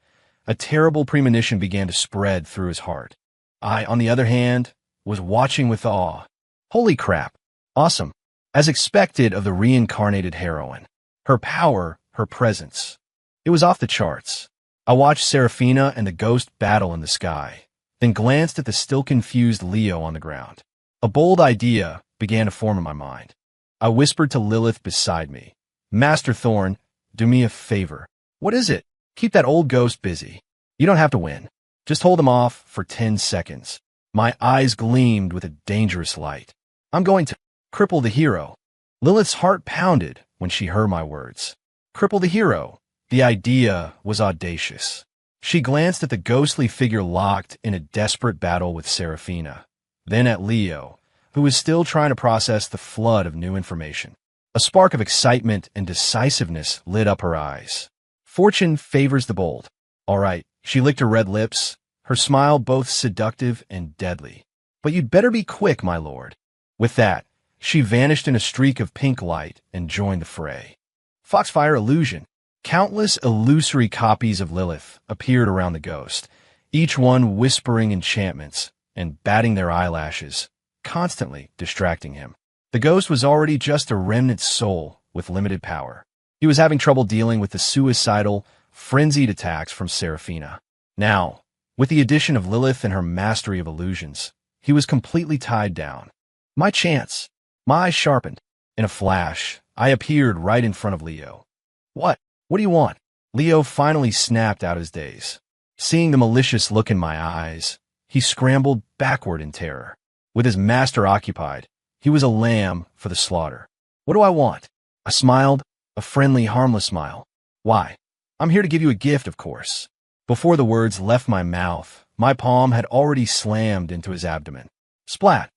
A terrible premonition began to spread through his heart. I, on the other hand, was watching with awe. Holy crap. Awesome. As expected of the reincarnated heroine. Her power, her presence. It was off the charts. I watched Seraphina and the ghost battle in the sky, then glanced at the still confused Leo on the ground. A bold idea began to form in my mind. I whispered to Lilith beside me, "Master Thorn, do me a favor." "What is it?" "Keep that old ghost busy. You don't have to win. Just hold him off for 10 seconds. My eyes gleamed with a dangerous light. "I'm going to cripple the hero." Lilith's heart pounded when she heard my words. Cripple the hero. The idea was audacious. She glanced at the ghostly figure locked in a desperate battle with Seraphina, then at Leo, who was still trying to process the flood of new information. A spark of excitement and decisiveness lit up her eyes. Fortune favors the bold. All right, she licked her red lips, her smile both seductive and deadly. "But you'd better be quick, my lord." With that, she vanished in a streak of pink light and joined the fray. Foxfire illusion. Countless illusory copies of Lilith appeared around the ghost, each one whispering enchantments and batting their eyelashes, constantly distracting him. The ghost was already just a remnant soul with limited power. He was having trouble dealing with the suicidal, frenzied attacks from Seraphina. Now, with the addition of Lilith and her mastery of illusions, he was completely tied down. My chance. My eyes sharpened. In a flash, I appeared right in front of Leo. "What? What do you want?" Leo finally snapped out his daze. Seeing the malicious look in my eyes, he scrambled backward in terror. With his master occupied, he was a lamb for the slaughter. "What do I want?" I smiled, a friendly, harmless smile. "Why? I'm here to give you a gift, of course." Before the words left my mouth, my palm had already slammed into his abdomen. Splat!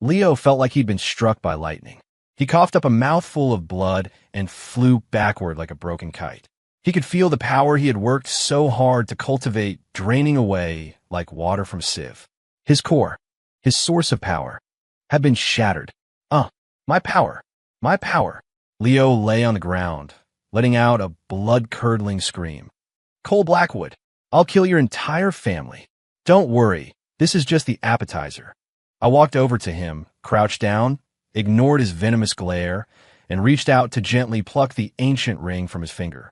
Leo felt like he'd been struck by lightning. He coughed up a mouthful of blood and flew backward like a broken kite. He could feel the power he had worked so hard to cultivate draining away like water from a sieve. His core, his source of power, had been shattered. My power, my power. Leo lay on the ground, letting out a blood-curdling scream. "Cole Blackwood, I'll kill your entire family. Don't worry, this is just the appetizer." I walked over to him, crouched down, ignored his venomous glare, and reached out to gently pluck the ancient ring from his finger.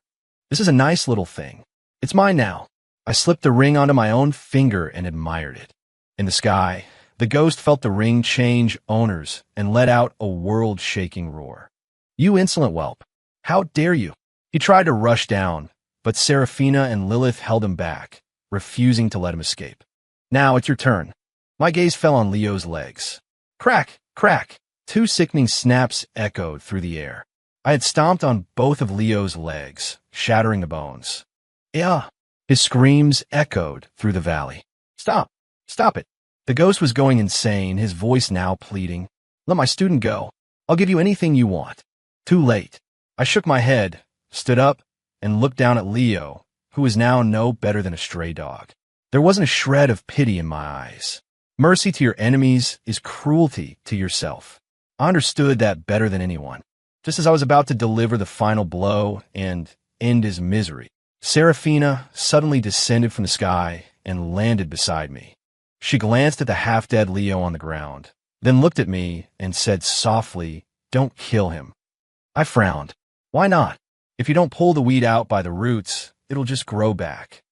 "This is a nice little thing. It's mine now." I slipped the ring onto my own finger and admired it. In the sky, the ghost felt the ring change owners and let out a world-shaking roar. "You insolent whelp! How dare you!" He tried to rush down, but Seraphina and Lilith held him back, refusing to let him escape. "Now it's your turn." My gaze fell on Leo's legs. Crack! Crack! 2 sickening snaps echoed through the air. I had stomped on both of Leo's legs, shattering the bones. "Yeah!" His screams echoed through the valley. "Stop! Stop it!" The ghost was going insane, his voice now pleading. "Let my student go. I'll give you anything you want." Too late. I shook my head, stood up, and looked down at Leo, who was now no better than a stray dog. There wasn't a shred of pity in my eyes. Mercy to your enemies is cruelty to yourself. I understood that better than anyone. Just as I was about to deliver the final blow and end his misery, Seraphina suddenly descended from the sky and landed beside me. She glanced at the half-dead Leo on the ground, then looked at me and said softly, "Don't kill him." I frowned. "Why not? If you don't pull the weed out by the roots, it'll just grow back."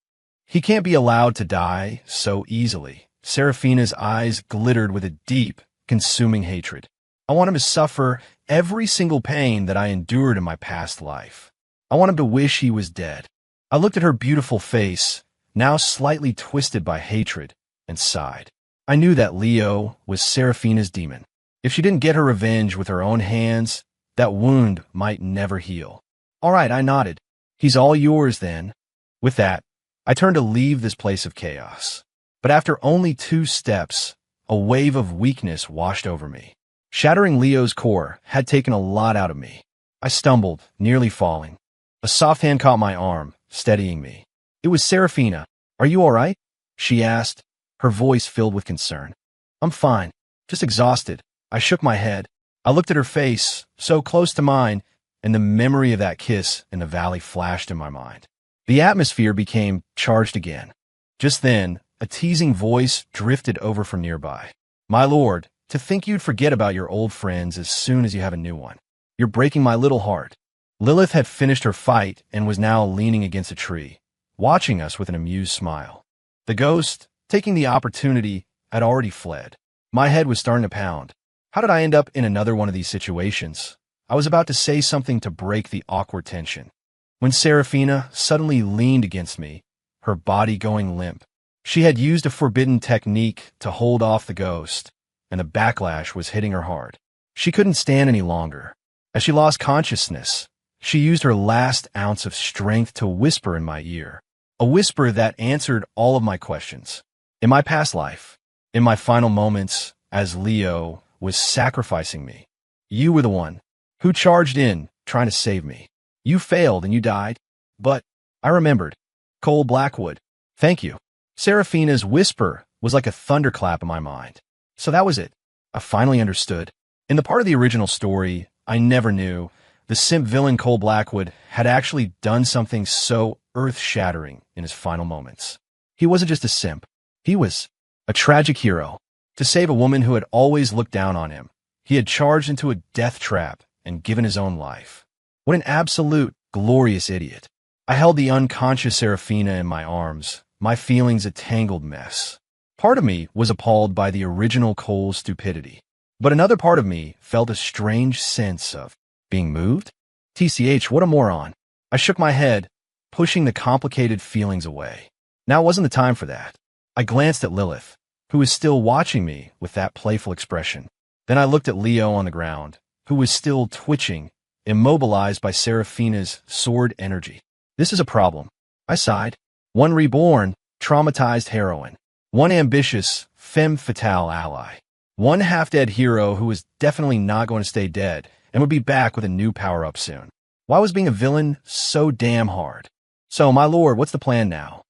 "He can't be allowed to die so easily." Seraphina's eyes glittered with a deep, consuming hatred. "I want him to suffer every single pain that I endured in my past life. I want him to wish he was dead." I looked at her beautiful face, now slightly twisted by hatred, and sighed. I knew that Leo was Seraphina's demon. If she didn't get her revenge with her own hands, that wound might never heal. "All right," I nodded. "He's all yours then." With that, I turned to leave this place of chaos. But after only 2 steps, a wave of weakness washed over me. Shattering Leo's core had taken a lot out of me. I stumbled, nearly falling. A soft hand caught my arm, steadying me. It was Serafina. "Are you all right?" she asked, her voice filled with concern. "I'm fine, just exhausted." I shook my head. I looked at her face, so close to mine, and the memory of that kiss in the valley flashed in my mind. The atmosphere became charged again. Just then, a teasing voice drifted over from nearby. "My lord, to think you'd forget about your old friends as soon as you have a new one. You're breaking my little heart." Lilith had finished her fight and was now leaning against a tree, watching us with an amused smile. The ghost, taking the opportunity, had already fled. My head was starting to pound. How did I end up in another one of these situations? I was about to say something to break the awkward tension, when Serafina suddenly leaned against me, her body going limp. She had used a forbidden technique to hold off the ghost, and the backlash was hitting her hard. She couldn't stand any longer. As she lost consciousness, she used her last ounce of strength to whisper in my ear, a whisper that answered all of my questions. In my past life, in my final moments, as Leo was sacrificing me, you were the one who charged in, trying to save me. You failed and you died, but I remembered. Cole Blackwood, thank you. Serafina's whisper was like a thunderclap in my mind. So that was it. I finally understood. In the part of the original story, I never knew the simp villain Cole Blackwood had actually done something so earth-shattering in his final moments. He wasn't just a simp. He was a tragic hero. To save a woman who had always looked down on him, he had charged into a death trap and given his own life. What an absolute, glorious idiot. I held the unconscious Serafina in my arms, my feelings a tangled mess. Part of me was appalled by the original Cole's stupidity, but another part of me felt a strange sense of being moved. TCH, what a moron. I shook my head, pushing the complicated feelings away. Now wasn't the time for that. I glanced at Lilith, who was still watching me with that playful expression. Then I looked at Leo on the ground, who was still twitching, immobilized by Serafina's sword energy. This is a problem, I sighed. One reborn, traumatized heroine. One ambitious, femme fatale ally. One half-dead hero who was definitely not going to stay dead and would be back with a new power-up soon. Why was being a villain so damn hard? "So, my lord, what's the plan now?"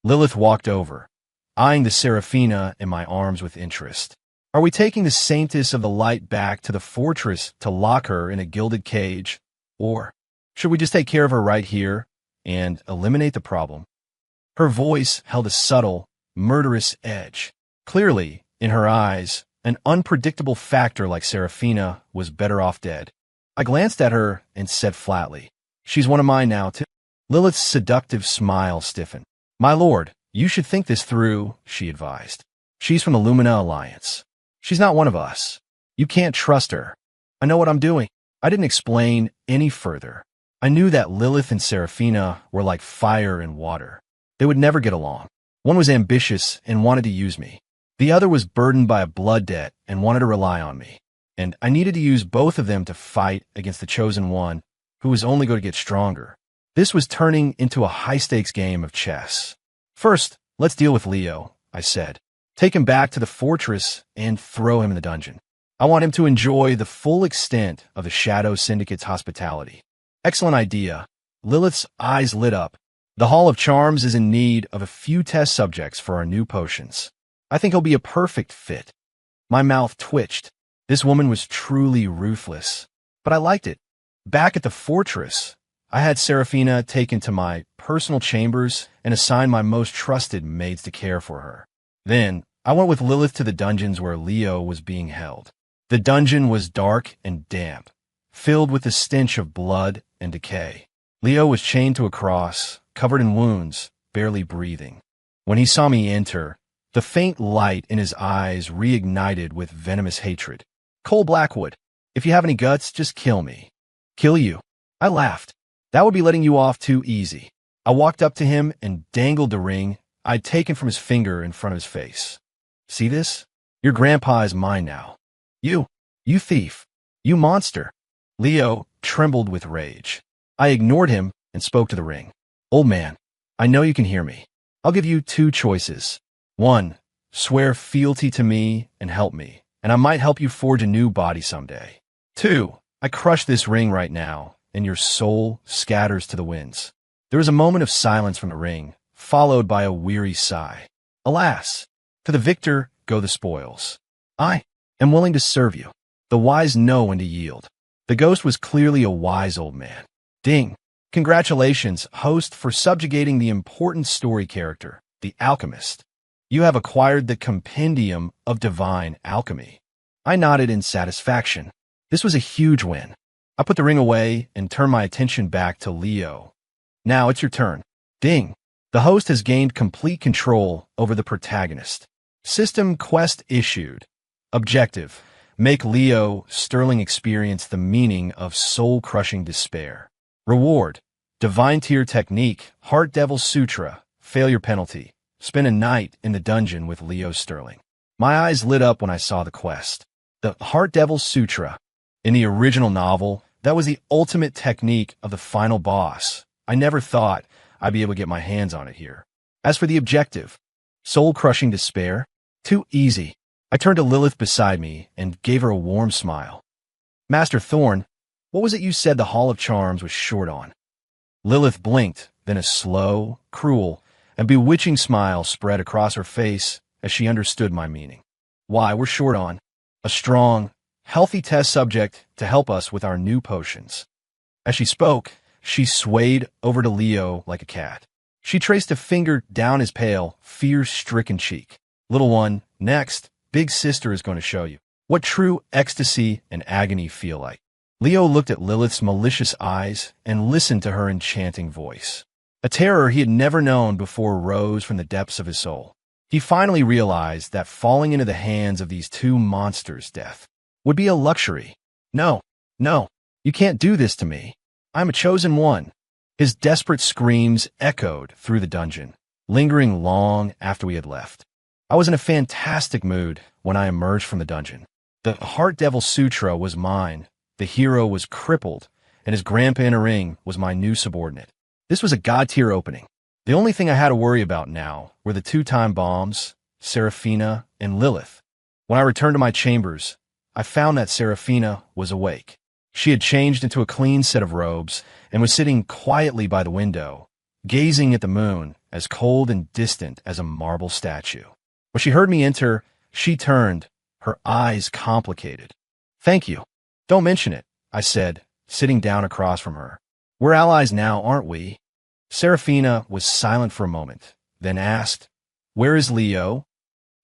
Lilith walked over, eyeing the Serafina in my arms with interest. "Are we taking the Saintess of the Light back to the fortress to lock her in a gilded cage? Or should we just take care of her right here and eliminate the problem?" Her voice held a subtle, murderous edge. Clearly, in her eyes, an unpredictable factor like Serafina was better off dead. I glanced at her and said flatly, "She's one of mine now, too." Lilith's seductive smile stiffened. "My lord, you should think this through," she advised. "She's from the Lumina Alliance. She's not one of us. You can't trust her." I know what I'm doing. I didn't explain any further. I knew that Lilith and Serafina were like fire and water. They would never get along. One was ambitious and wanted to use me. The other was burdened by a blood debt and wanted to rely on me. And I needed to use both of them to fight against the chosen one, who was only going to get stronger. This was turning into a high-stakes game of chess. "First, let's deal with Leo," I said. "Take him back to the fortress and throw him in the dungeon. I want him to enjoy the full extent of the Shadow Syndicate's hospitality." "Excellent idea." Lilith's eyes lit up. "The Hall of Charms is in need of a few test subjects for our new potions. I think he'll be a perfect fit." My mouth twitched. This woman was truly ruthless, but I liked it. Back at the fortress, I had Serafina taken to my personal chambers and assigned my most trusted maids to care for her. Then, I went with Lilith to the dungeons where Leo was being held. The dungeon was dark and damp, filled with the stench of blood and decay. Leo was chained to a cross, covered in wounds, barely breathing. When he saw me enter, the faint light in his eyes reignited with venomous hatred. "Cole Blackwood, if you have any guts, just kill me." "Kill you?" I laughed. "That would be letting you off too easy." I walked up to him and dangled the ring I'd taken from his finger in front of his face. "See this? Your grandpa is mine now." You thief. You monster." Leo trembled with rage. I ignored him and spoke to the ring. "Old man, I know you can hear me. I'll give you two choices. 1. Swear fealty to me and help me, and I might help you forge a new body someday. 2. I crush this ring right now, and your soul scatters to the winds. There was a moment of silence from the ring, followed by a weary sigh. Alas, to the victor go the spoils. I am willing to serve you. The wise know when to yield. The ghost was clearly a wise old man. Ding. Congratulations, host, for subjugating the important story character, the alchemist. You have acquired the Compendium of Divine Alchemy. I nodded in satisfaction. This was a huge win. I put the ring away and turned my attention back to Leo. Now it's your turn. Ding. The host has gained complete control over the protagonist. System quest issued. Objective. Make Leo Sterling experience the meaning of soul-crushing despair. Reward. Divine Tier Technique, Heart Devil Sutra, Failure Penalty. Spend a night in the dungeon with Leo Sterling. My eyes lit up when I saw the quest. The Heart Devil Sutra. In the original novel, that was the ultimate technique of the final boss. I never thought I'd be able to get my hands on it here. As for the objective, soul-crushing despair, too easy. I turned to Lilith beside me and gave her a warm smile. Master Thorn, what was it you said the Hall of Charms was short on? Lilith blinked, then a slow, cruel, and bewitching smile spread across her face as she understood my meaning. Why, we're short on a strong, healthy test subject to help us with our new potions. As she spoke, she swayed over to Leo like a cat. She traced a finger down his pale, fear-stricken cheek. Little one, next, Big Sister is going to show you what true ecstasy and agony feel like. Leo looked at Lilith's malicious eyes and listened to her enchanting voice. A terror he had never known before rose from the depths of his soul. He finally realized that falling into the hands of these two monsters' death would be a luxury. No, you can't do this to me. I'm a chosen one. His desperate screams echoed through the dungeon, lingering long after we had left. I was in a fantastic mood when I emerged from the dungeon. The Heart Devil Sutra was mine. The hero was crippled, and his grandpa in a ring was my new subordinate. This was a god-tier opening. The only thing I had to worry about now were the two-time bombs, Seraphina and Lilith. When I returned to my chambers, I found that Seraphina was awake. She had changed into a clean set of robes and was sitting quietly by the window, gazing at the moon, as cold and distant as a marble statue. When she heard me enter, she turned, her eyes complicated. Thank you. Don't mention it, I said, sitting down across from her. We're allies now, aren't we? Seraphina was silent for a moment, then asked, Where is Leo?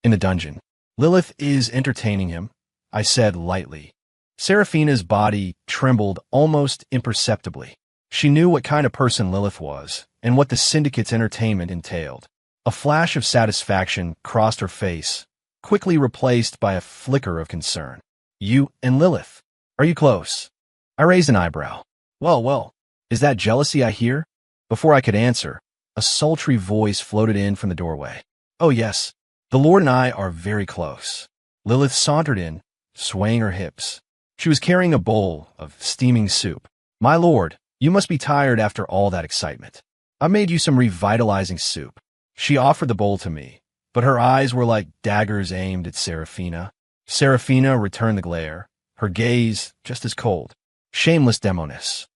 In the dungeon. Lilith is entertaining him, I said lightly. Seraphina's body trembled almost imperceptibly. She knew what kind of person Lilith was and what the syndicate's entertainment entailed. A flash of satisfaction crossed her face, quickly replaced by a flicker of concern. You and Lilith. Are you close? I raised an eyebrow. Well, is that jealousy I hear? Before I could answer, a sultry voice floated in from the doorway. Oh yes, the Lord and I are very close. Lilith sauntered in, swaying her hips. She was carrying a bowl of steaming soup. My lord, you must be tired after all that excitement. I made you some revitalizing soup. She offered the bowl to me, but her eyes were like daggers aimed at Seraphina. Seraphina returned the glare, her gaze just as cold. Shameless demoness.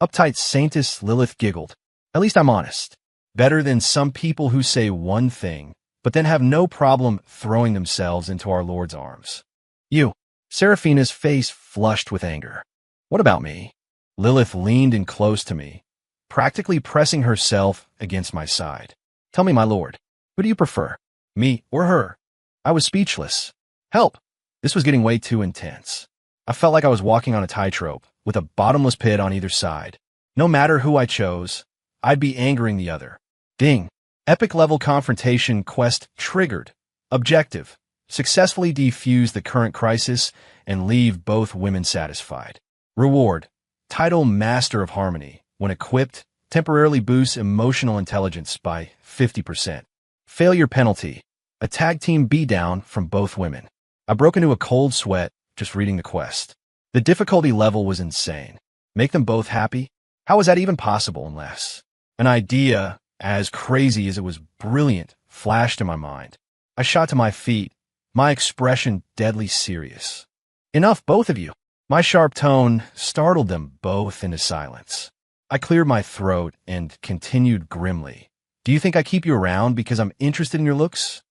Uptight Saintess Lilith giggled. At least I'm honest. Better than some people who say one thing, but then have no problem throwing themselves into our Lord's arms. You. Seraphina's face flushed with anger. What about me? Lilith leaned in close to me, practically pressing herself against my side. Tell me, my lord, who do you prefer, me or her? I was speechless. Help! This was getting way too intense. I felt like I was walking on a tightrope, with a bottomless pit on either side. No matter who I chose, I'd be angering the other. Ding! Epic level confrontation quest triggered. Objective: successfully defuse the current crisis and leave both women satisfied. Reward: title Master of Harmony. When equipped, temporarily boosts emotional intelligence by 50%. Failure penalty: a tag team beatdown from both women. I broke into a cold sweat just reading the quest. The difficulty level was insane. Make them both happy? How was that even possible unless... An idea as crazy as it was brilliant, flashed in my mind. I shot to my feet, my expression deadly serious. Enough, both of you. My sharp tone startled them both into silence. I cleared my throat and continued grimly. Do you think I keep you around because I'm interested in your looks?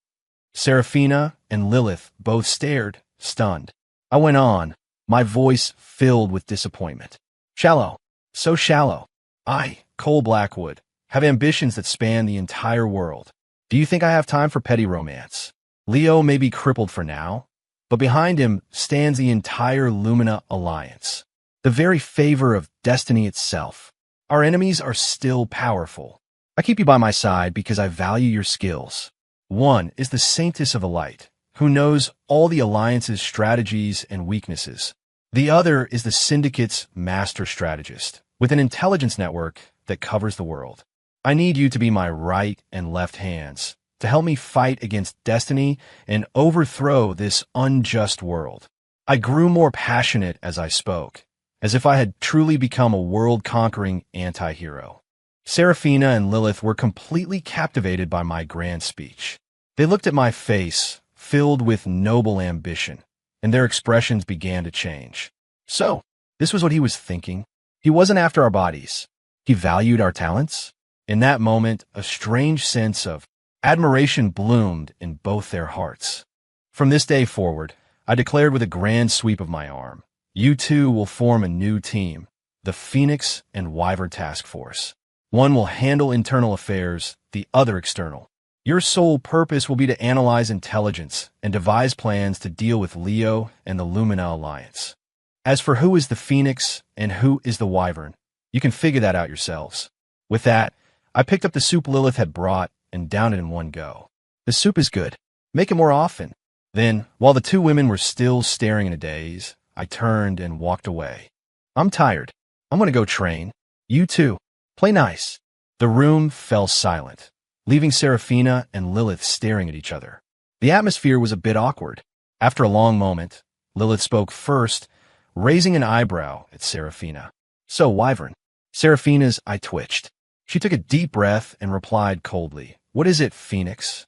Seraphina and Lilith both stared, stunned. I went on, my voice filled with disappointment. Shallow. So shallow. I, Cole Blackwood, have ambitions that span the entire world. Do you think I have time for petty romance? Leo may be crippled for now, but behind him stands the entire Lumina Alliance, the very favor of destiny itself. Our enemies are still powerful. I keep you by my side because I value your skills. One is the Saintess of the Light, who knows all the Alliance's strategies and weaknesses. The other is the Syndicate's master strategist, with an intelligence network that covers the world. I need you to be my right and left hands, to help me fight against destiny and overthrow this unjust world. I grew more passionate as I spoke, as if I had truly become a world-conquering anti-hero. Seraphina and Lilith were completely captivated by my grand speech. They looked at my face, filled with noble ambition, and their expressions began to change. So, this was what he was thinking. He wasn't after our bodies. He valued our talents. In that moment, a strange sense of admiration bloomed in both their hearts. From this day forward, I declared with a grand sweep of my arm, you two will form a new team, the Phoenix and Wyvern Task Force. One will handle internal affairs, the other external. Your sole purpose will be to analyze intelligence and devise plans to deal with Leo and the Lumina Alliance. As for who is the Phoenix and who is the Wyvern, you can figure that out yourselves. With that, I picked up the soup Lilith had brought and downed it in one go. The soup is good. Make it more often. Then, while the two women were still staring in a daze, I turned and walked away. I'm tired. I'm going to go train. You too. Play nice. The room fell silent, leaving Seraphina and Lilith staring at each other. The atmosphere was a bit awkward. After a long moment, Lilith spoke first, raising an eyebrow at Seraphina. So, Wyvern. Seraphina's eye twitched. She took a deep breath and replied coldly, What is it, Phoenix?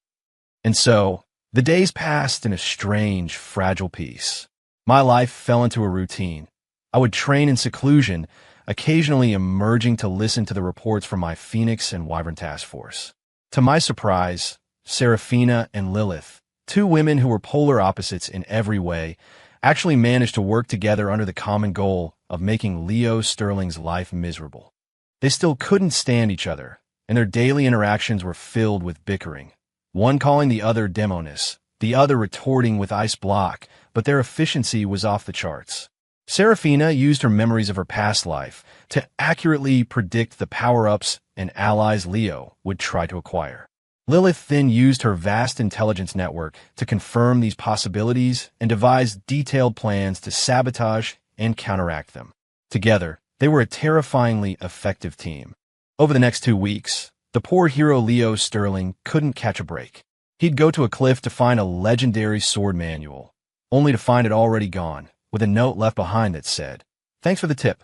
And so, the days passed in a strange, fragile peace. My life fell into a routine. I would train in seclusion, occasionally emerging to listen to the reports from my Phoenix and Wyvern Task Force. To my surprise, Seraphina and Lilith, two women who were polar opposites in every way, actually managed to work together under the common goal of making Leo Sterling's life miserable. They still couldn't stand each other, and their daily interactions were filled with bickering. One calling the other Demonis, the other retorting with Ice Block, but their efficiency was off the charts. Seraphina used her memories of her past life to accurately predict the power-ups and allies Leo would try to acquire. Lilith then used her vast intelligence network to confirm these possibilities and devise detailed plans to sabotage and counteract them. Together, they were a terrifyingly effective team. Over the next 2 weeks, the poor hero Leo Sterling couldn't catch a break. He'd go to a cliff to find a legendary sword manual, only to find it already gone, with a note left behind that said, Thanks for the tip.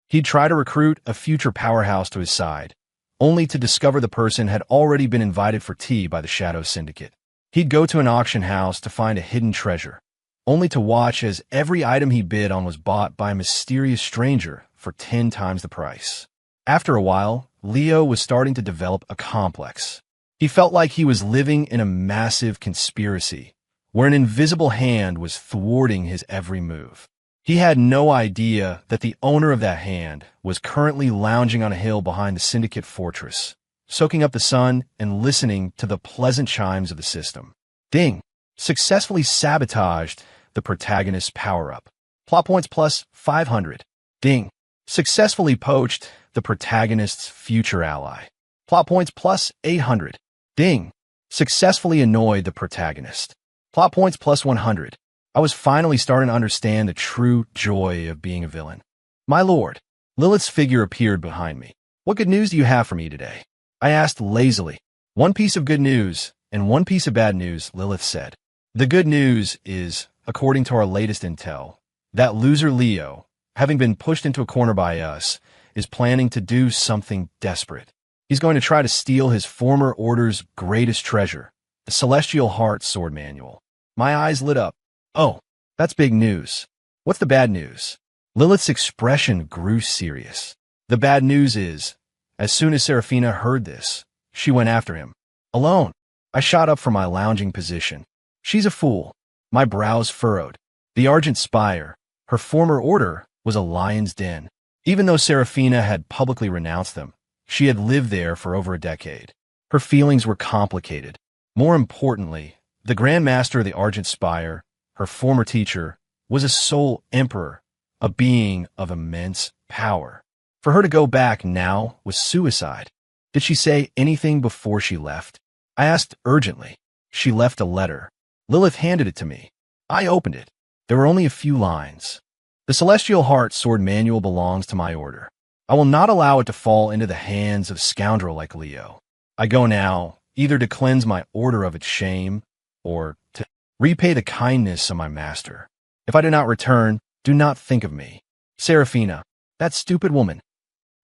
He'd try to recruit a future powerhouse to his side, only to discover the person had already been invited for tea by the Shadow Syndicate. He'd go to an auction house to find a hidden treasure, only to watch as every item he bid on was bought by a mysterious stranger for 10 times the price. After a while, Leo was starting to develop a complex. He felt like he was living in a massive conspiracy, where an invisible hand was thwarting his every move. He had no idea that the owner of that hand was currently lounging on a hill behind the Syndicate fortress, soaking up the sun and listening to the pleasant chimes of the system. Ding! Successfully sabotaged the protagonist's power-up. Plot points plus 500. Ding! Successfully poached the protagonist's future ally. Plot points plus 800. Ding! Successfully annoyed the protagonist. Plot points plus 100. I was finally starting to understand the true joy of being a villain. My lord, Lilith's figure appeared behind me. What good news do you have for me today? I asked lazily. One piece of good news and one piece of bad news, Lilith said. The good news is, according to our latest intel, that loser Leo, having been pushed into a corner by us, is planning to do something desperate. He's going to try to steal his former order's greatest treasure, the Celestial Heart Sword Manual. My eyes lit up. Oh, that's big news. What's the bad news? Lilith's expression grew serious. The bad news is, as soon as Seraphina heard this, she went after him. Alone. I shot up from my lounging position. She's a fool. My brows furrowed. The Argent Spire, her former order, was a lion's den. Even though Seraphina had publicly renounced them, she had lived there for over a decade. Her feelings were complicated. More importantly, the Grand Master of the Argent Spire, her former teacher, was a sole emperor, a being of immense power. For her to go back now was suicide. Did she say anything before she left? I asked urgently. She left a letter. Lilith handed it to me. I opened it. There were only a few lines. The Celestial Heart Sword Manual belongs to my order. I will not allow it to fall into the hands of a scoundrel like Leo. I go now, either to cleanse my order of its shame, or to repay the kindness of my master. If I do not return, do not think of me. Seraphina, that stupid woman.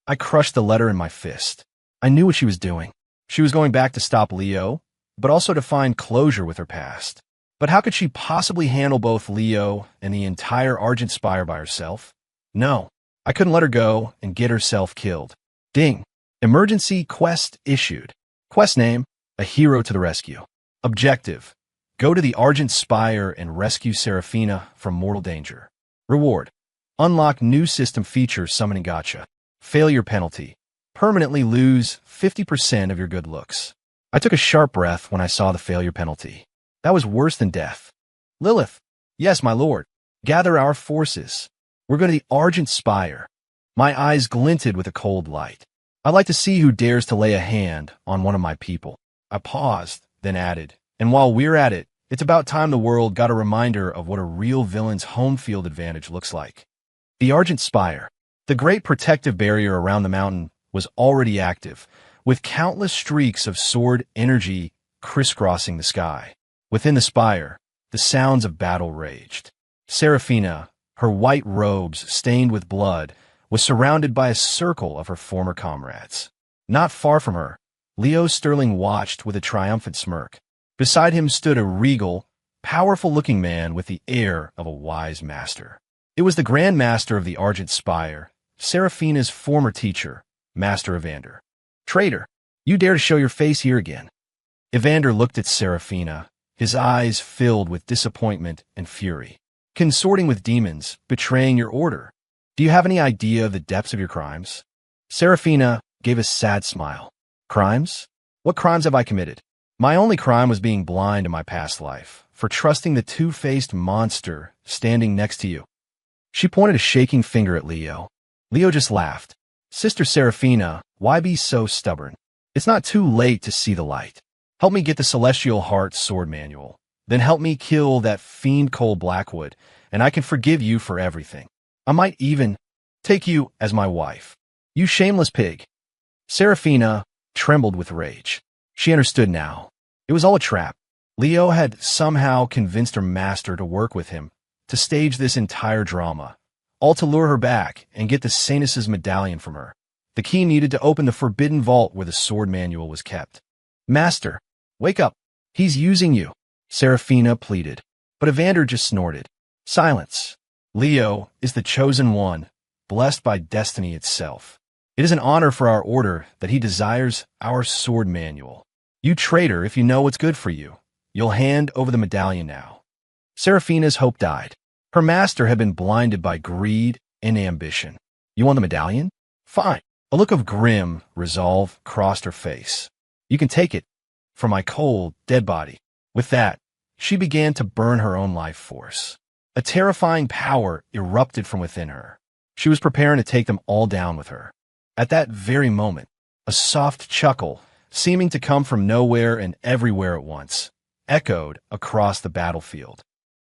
I crushed the letter in my fist. I knew what she was doing. She was going back to stop Leo, but also to find closure with her past. But how could she possibly handle both Leo and the entire Argent Spire by herself? No, I couldn't let her go and get herself killed. Ding. Emergency quest issued. Quest name, A Hero to the Rescue. Objective, go to the Argent Spire and rescue Seraphina from mortal danger. Reward, unlock new system feature summoning gacha. Failure penalty, permanently lose 50% of your good looks. I took a sharp breath when I saw the failure penalty. That was worse than death. Lilith. Yes, my lord. Gather our forces. We're going to the Argent Spire. My eyes glinted with a cold light. I'd like to see who dares to lay a hand on one of my people. I paused, then added, and while we're at it, it's about time the world got a reminder of what a real villain's home field advantage looks like. The Argent Spire. The great protective barrier around the mountain was already active, with countless streaks of sword energy crisscrossing the sky. Within the spire, the sounds of battle raged. Seraphina, her white robes stained with blood, was surrounded by a circle of her former comrades. Not far from her, Leo Sterling watched with a triumphant smirk. Beside him stood a regal, powerful-looking man with the air of a wise master. It was the Grand Master of the Argent Spire, Seraphina's former teacher, Master Evander. Traitor, you dare to show your face here again. Evander looked at Seraphina, his eyes filled with disappointment and fury. Consorting with demons, betraying your order. Do you have any idea of the depths of your crimes? Seraphina gave a sad smile. Crimes? What crimes have I committed? My only crime was being blind in my past life, for trusting the two-faced monster standing next to you. She pointed a shaking finger at Leo. Leo just laughed. Sister Seraphina, why be so stubborn? It's not too late to see the light. Help me get the Celestial Heart Sword Manual. Then help me kill that fiend Cole Blackwood, and I can forgive you for everything. I might even take you as my wife. You shameless pig. Seraphina trembled with rage. She understood now. It was all a trap. Leo had somehow convinced her master to work with him, to stage this entire drama, all to lure her back and get the Saintess' medallion from her, the key needed to open the forbidden vault where the sword manual was kept. Master, wake up. He's using you, Seraphina pleaded. But Evander just snorted. Silence. Leo is the chosen one, blessed by destiny itself. It is an honor for our order that he desires our sword manual. You traitor, if you know what's good for you, you'll hand over the medallion now. Seraphina's hope died. Her master had been blinded by greed and ambition. You want the medallion? Fine. A look of grim resolve crossed her face. You can take it from my cold, dead body. With that, she began to burn her own life force. A terrifying power erupted from within her. She was preparing to take them all down with her. At that very moment, a soft chuckle, seeming to come from nowhere and everywhere at once, echoed across the battlefield.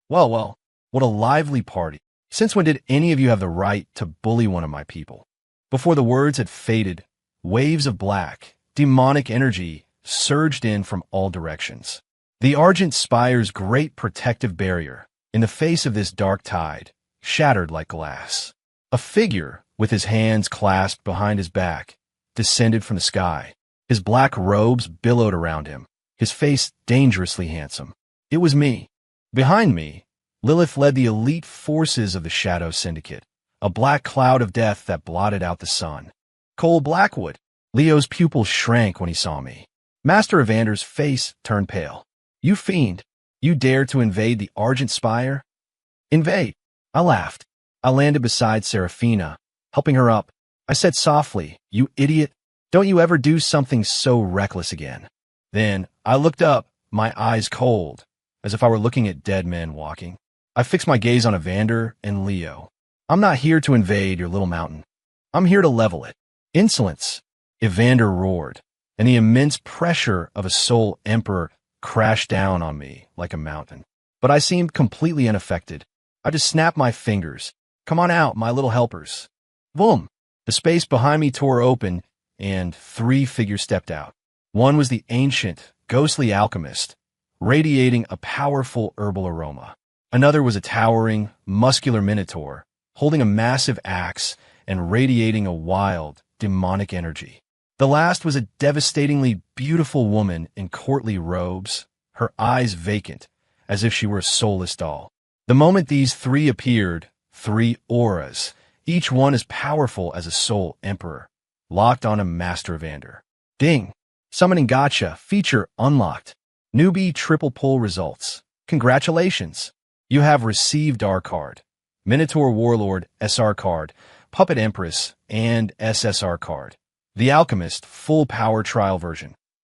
Well, what a lively party. Since when did any of you have the right to bully one of my people? Before the words had faded, waves of black, demonic energy surged in from all directions. The Argent Spire's great protective barrier, in the face of this dark tide, shattered like glass. A figure, with his hands clasped behind his back, descended from the sky. His black robes billowed around him, his face dangerously handsome. It was me. Behind me, Lilith led the elite forces of the Shadow Syndicate, a black cloud of death that blotted out the sun. Cole Blackwood. Leo's pupils shrank when he saw me. Master Evander's face turned pale. You fiend. You dare to invade the Argent Spire? Invade. I laughed. I landed beside Seraphina, helping her up. I said softly, you idiot. Don't you ever do something so reckless again. Then I looked up, my eyes cold, as if I were looking at dead men walking. I fixed my gaze on Evander and Leo. I'm not here to invade your little mountain. I'm here to level it. Insolence. Evander roared, and the immense pressure of a soul emperor crashed down on me like a mountain. But I seemed completely unaffected. I just snapped my fingers. Come on out, my little helpers. Boom! The space behind me tore open, and 3 figures stepped out. One was the ancient, ghostly alchemist, radiating a powerful herbal aroma. Another was a towering, muscular minotaur, holding a massive axe and radiating a wild, demonic energy. The last was a devastatingly beautiful woman in courtly robes, her eyes vacant, as if she were a soulless doll. The moment these 3 appeared, 3 auras, each one as powerful as a soul emperor, locked on a Master Evander. Ding! Summoning Gotcha, feature unlocked. Newbie triple pull results. Congratulations! You have received R card, Minotaur Warlord SR card, Puppet Empress, and SSR card. The Alchemist full power trial version.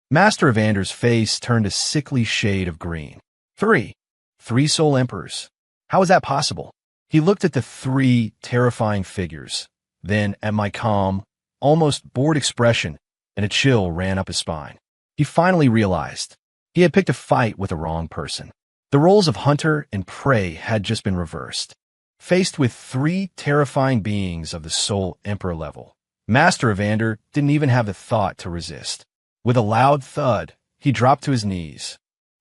Master Evander's face turned a sickly shade of green. 3 Soul Emperors. How is that possible? He looked at the 3 terrifying figures, then at my calm, almost bored expression, and a chill ran up his spine. He finally realized he had picked a fight with the wrong person. The roles of hunter and prey had just been reversed. Faced with 3 terrifying beings of the Soul Emperor level, Master Evander didn't even have the thought to resist. With a loud thud, he dropped to his knees.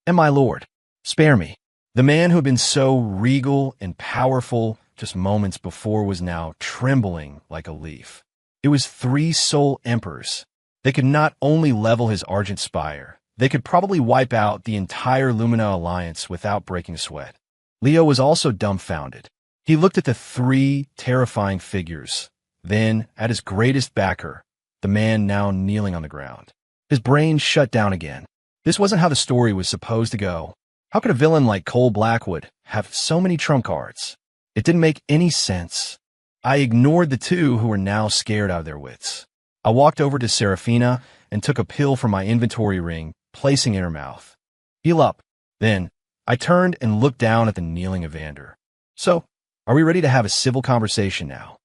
And my lord, spare me. The man who had been so regal and powerful just moments before was now trembling like a leaf. It was 3 Soul Emperors. They could not only level his Argent Spire, they could probably wipe out the entire Lumina Alliance without breaking a sweat. Leo was also dumbfounded. He looked at the 3 terrifying figures, then at his greatest backer, the man now kneeling on the ground. His brain shut down again. This wasn't how the story was supposed to go. How could a villain like Cole Blackwood have so many trump cards? It didn't make any sense. I ignored the 2 who were now scared out of their wits. I walked over to Seraphina and took a pill from my inventory ring, placing it in her mouth. Heal up. Then, I turned and looked down at the kneeling Evander. So, are we ready to have a civil conversation now?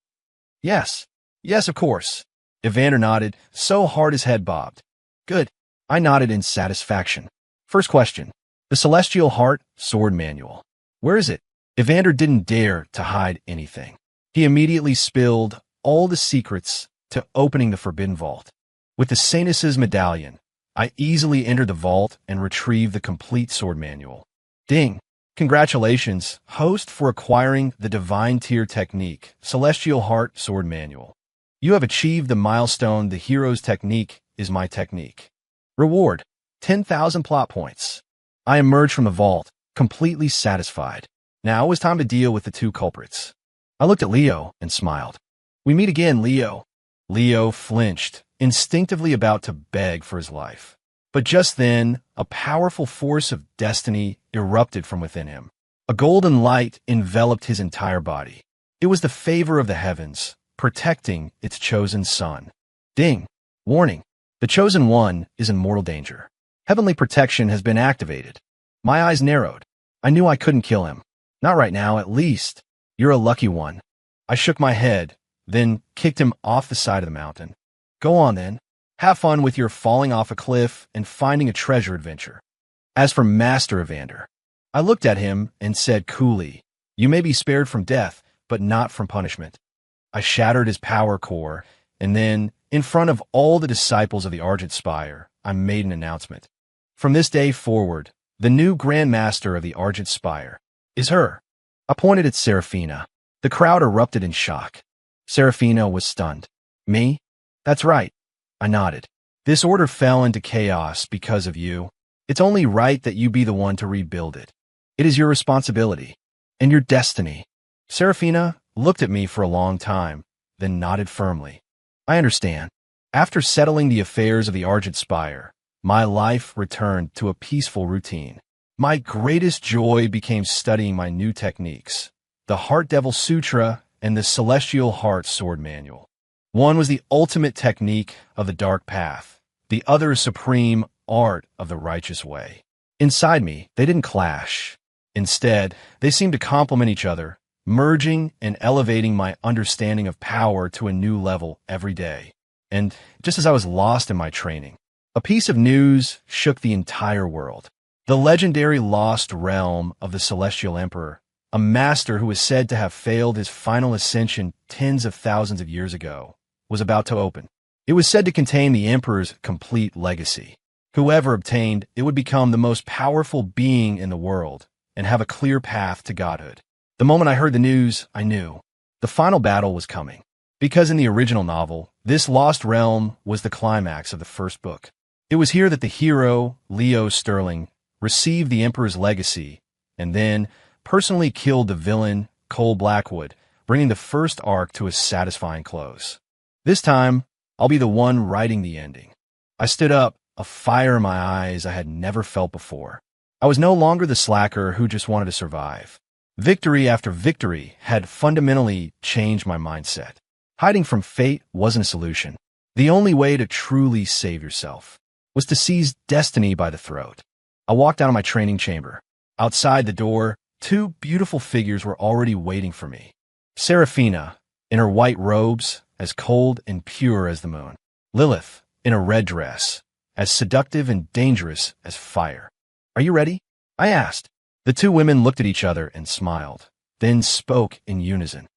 Yes. Yes, of course. Evander nodded, so hard his head bobbed. Good. I nodded in satisfaction. First question. The Celestial Heart Sword Manual. Where is it? Evander didn't dare to hide anything. He immediately spilled all the secrets to opening the Forbidden Vault. With the Saintess's medallion, I easily entered the vault and retrieved the complete sword manual. Ding! Congratulations, host, for acquiring the Divine Tier Technique, Celestial Heart Sword Manual. You have achieved the milestone, The Hero's Technique is my technique. Reward, 10,000 plot points. I emerged from the vault, completely satisfied. Now it was time to deal with the 2 culprits. I looked at Leo and smiled. We meet again, Leo. Leo flinched, instinctively about to beg for his life. But just then, a powerful force of destiny erupted from within him. A golden light enveloped his entire body. It was the favor of the heavens, protecting its chosen son. Ding! Warning! The chosen one is in mortal danger. Heavenly protection has been activated. My eyes narrowed. I knew I couldn't kill him. Not right now, at least. You're a lucky one. I shook my head, then kicked him off the side of the mountain. Go on, then. Have fun with your falling off a cliff and finding a treasure adventure. As for Master Evander, I looked at him and said coolly, you may be spared from death, but not from punishment. I shattered his power core, and then, in front of all the disciples of the Argent Spire, I made an announcement. From this day forward, the new Grand Master of the Argent Spire is her. I pointed at Seraphina. The crowd erupted in shock. Seraphina was stunned. Me? That's right. I nodded. This order fell into chaos because of you. It's only right that you be the one to rebuild it. It is your responsibility and your destiny." Serafina looked at me for a long time, then nodded firmly. "I understand." After settling the affairs of the Argent Spire, my life returned to a peaceful routine. My greatest joy became studying my new techniques, the Heart Devil Sutra and the Celestial Heart Sword Manual. One was the ultimate technique of the dark path, the other supreme art of the righteous way. Inside me, they didn't clash. Instead, they seemed to complement each other, merging and elevating my understanding of power to a new level every day. And just as I was lost in my training, a piece of news shook the entire world. The legendary lost realm of the Celestial Emperor, a master who was said to have failed his final ascension tens of thousands of years ago, was about to open. It was said to contain the Emperor's complete legacy. Whoever obtained it would become the most powerful being in the world and have a clear path to godhood. The moment I heard the news, I knew the final battle was coming. Because in the original novel, this lost realm was the climax of the first book. It was here that the hero, Leo Sterling, received the Emperor's legacy and then personally killed the villain, Cole Blackwood, bringing the first arc to a satisfying close. This time, I'll be the one writing the ending. I stood up, a fire in my eyes I had never felt before. I was no longer the slacker who just wanted to survive. Victory after victory had fundamentally changed my mindset. Hiding from fate wasn't a solution. The only way to truly save yourself was to seize destiny by the throat. I walked out of my training chamber. Outside the door, two beautiful figures were already waiting for me. Serafina, in her white robes, as cold and pure as the moon. Lilith, in a red dress, as seductive and dangerous as fire. "Are you ready?" I asked. The two women looked at each other and smiled, then spoke in unison.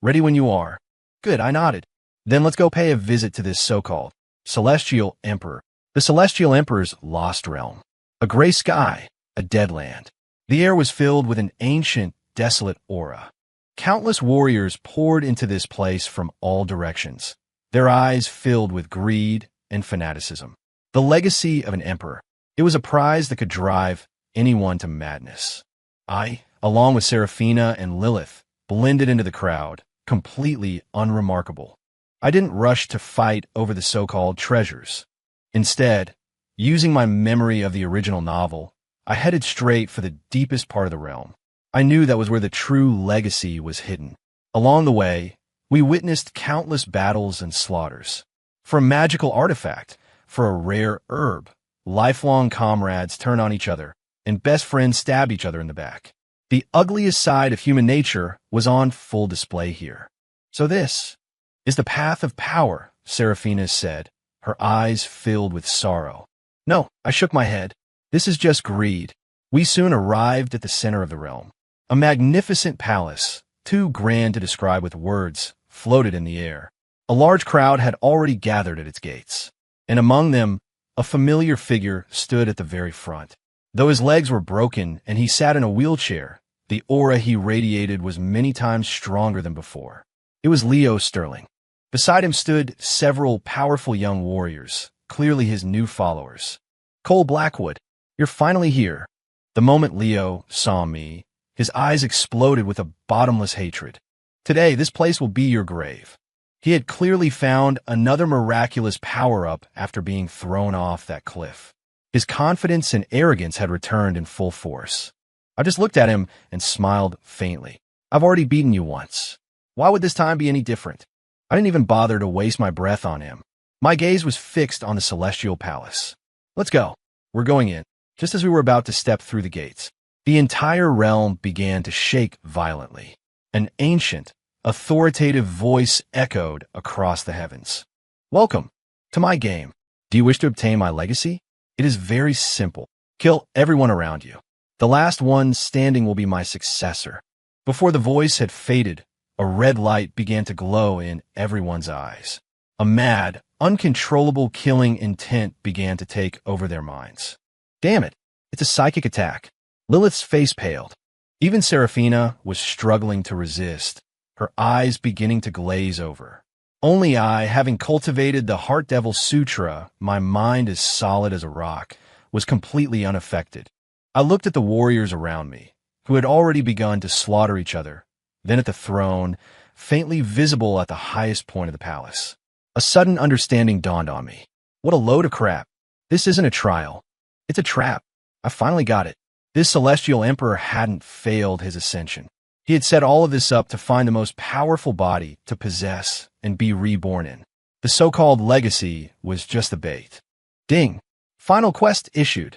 "Ready when you are." "Good," I nodded. "Then let's go pay a visit to this so-called Celestial Emperor." The Celestial Emperor's lost realm. A gray sky, a dead land. The air was filled with an ancient, desolate aura. Countless warriors poured into this place from all directions, their eyes filled with greed and fanaticism. The legacy of an emperor. It was a prize that could drive anyone to madness. I, along with Serafina and Lilith, blended into the crowd, completely unremarkable. I didn't rush to fight over the so-called treasures. Instead, using my memory of the original novel, I headed straight for the deepest part of the realm. I knew that was where the true legacy was hidden. Along the way, we witnessed countless battles and slaughters. For a magical artifact, for a rare herb, lifelong comrades turn on each other, and best friends stab each other in the back. The ugliest side of human nature was on full display here. "So this is the path of power," Serafina said, her eyes filled with sorrow. "No," I shook my head. "This is just greed." We soon arrived at the center of the realm. A magnificent palace, too grand to describe with words, floated in the air. A large crowd had already gathered at its gates, and among them, a familiar figure stood at the very front. Though his legs were broken and he sat in a wheelchair, the aura he radiated was many times stronger than before. It was Leo Sterling. Beside him stood several powerful young warriors, clearly his new followers. "Cole Blackwood, you're finally here." The moment Leo saw me, his eyes exploded with a bottomless hatred. "Today, this place will be your grave." He had clearly found another miraculous power-up after being thrown off that cliff. His confidence and arrogance had returned in full force. I just looked at him and smiled faintly. "I've already beaten you once. Why would this time be any different?" I didn't even bother to waste my breath on him. My gaze was fixed on the Celestial Palace. "Let's go. We're going in." Just as we were about to step through the gates, the entire realm began to shake violently. An ancient, authoritative voice echoed across the heavens. "Welcome to my game. Do you wish to obtain my legacy? It is very simple. Kill everyone around you. The last one standing will be my successor." Before the voice had faded, a red light began to glow in everyone's eyes. A mad, uncontrollable killing intent began to take over their minds. "Damn it, it's a psychic attack." Lilith's face paled. Even Serafina was struggling to resist, her eyes beginning to glaze over. Only I, having cultivated the Heart Devil Sutra, my mind as solid as a rock, was completely unaffected. I looked at the warriors around me, who had already begun to slaughter each other, then at the throne, faintly visible at the highest point of the palace. A sudden understanding dawned on me. What a load of crap. This isn't a trial. It's a trap. I finally got it. This celestial emperor hadn't failed his ascension. He had set all of this up to find the most powerful body to possess and be reborn in. The so-called legacy was just the bait. Ding. Final quest issued.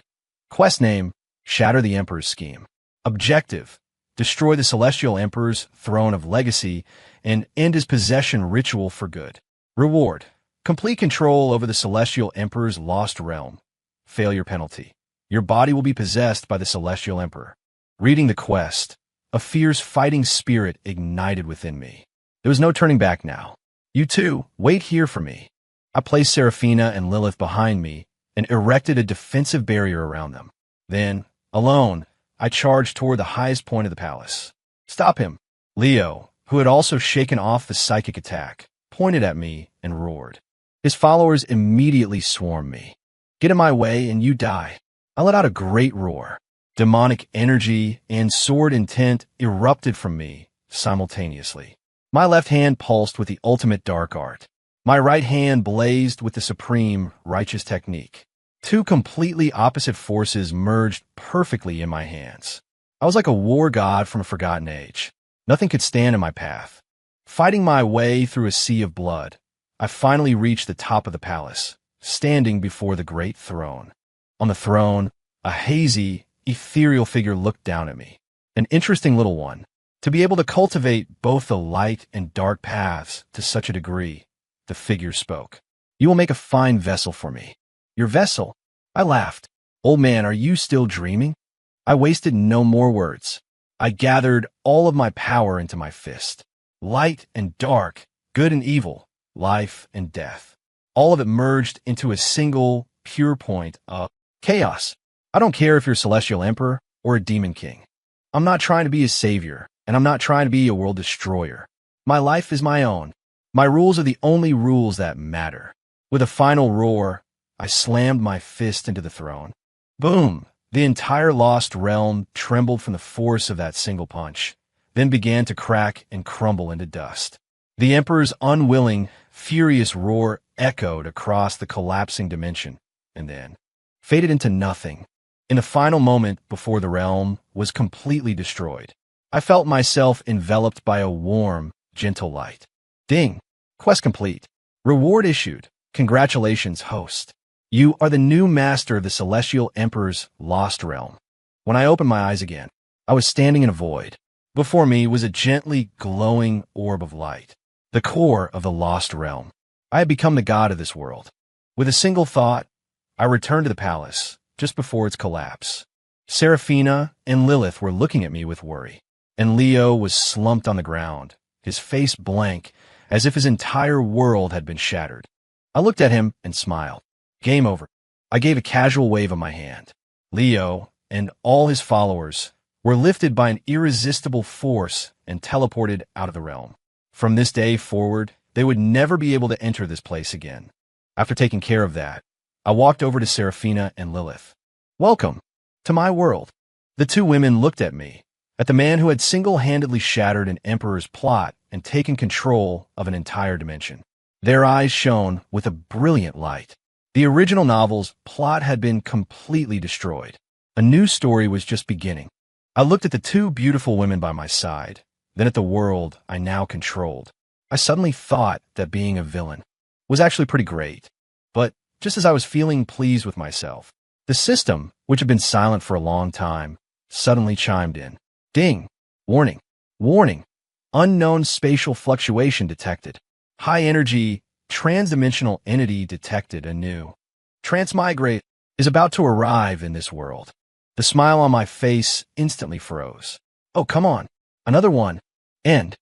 Quest name, Shatter the Emperor's Scheme. Objective, destroy the Celestial Emperor's throne of legacy and end his possession ritual for good. Reward, complete control over the Celestial Emperor's lost realm. Failure penalty. Your body will be possessed by the Celestial Emperor. Reading the quest, a fierce fighting spirit ignited within me. There was no turning back now. You two, wait here for me. I placed Seraphina and Lilith behind me and erected a defensive barrier around them. Then, alone, I charged toward the highest point of the palace. Stop him. Leo, who had also shaken off the psychic attack, pointed at me and roared. His followers immediately swarmed me. Get in my way and you die. I let out a great roar. Demonic energy and sword intent erupted from me simultaneously. My left hand pulsed with the ultimate dark art. My right hand blazed with the supreme righteous technique. Two completely opposite forces merged perfectly in my hands. I was like a war god from a forgotten age. Nothing could stand in my path. Fighting my way through a sea of blood, I finally reached the top of the palace, standing before the great throne. On the throne, a hazy, ethereal figure looked down at me. An interesting little one. To be able to cultivate both the light and dark paths to such a degree, the figure spoke. You will make a fine vessel for me. Your vessel? I laughed. Old man, are you still dreaming? I wasted no more words. I gathered all of my power into my fist. Light and dark, good and evil, life and death. All of it merged into a single, pure point of chaos. I don't care if you're Celestial Emperor or a Demon King. I'm not trying to be a savior, and I'm not trying to be a world destroyer. My life is my own. My rules are the only rules that matter. With a final roar, I slammed my fist into the throne. Boom! The entire lost realm trembled from the force of that single punch, then began to crack and crumble into dust. The Emperor's unwilling, furious roar echoed across the collapsing dimension, and then faded into nothing. In the final moment before the realm was completely destroyed, I felt myself enveloped by a warm, gentle light. Ding! Quest complete. Reward issued. Congratulations, host. You are the new master of the Celestial Emperor's lost realm. When I opened my eyes again, I was standing in a void. Before me was a gently glowing orb of light, the core of the lost realm. I had become the god of this world. With a single thought, I returned to the palace just before its collapse. Seraphina and Lilith were looking at me with worry, and Leo was slumped on the ground, his face blank, as if his entire world had been shattered. I looked at him and smiled. Game over. I gave a casual wave of my hand. Leo and all his followers were lifted by an irresistible force and teleported out of the realm. From this day forward, they would never be able to enter this place again. After taking care of that, I walked over to Seraphina and Lilith. Welcome to my world. The two women looked at me, at the man who had single-handedly shattered an emperor's plot and taken control of an entire dimension. Their eyes shone with a brilliant light. The original novel's plot had been completely destroyed. A new story was just beginning. I looked at the two beautiful women by my side, then at the world I now controlled. I suddenly thought that being a villain was actually pretty great. But just as I was feeling pleased with myself, the system, which had been silent for a long time, suddenly chimed in. Ding! Warning! Warning! Unknown spatial fluctuation detected. High energy, transdimensional entity detected anew. Transmigrate is about to arrive in this world. The smile on my face instantly froze. Oh, come on. Another one. End.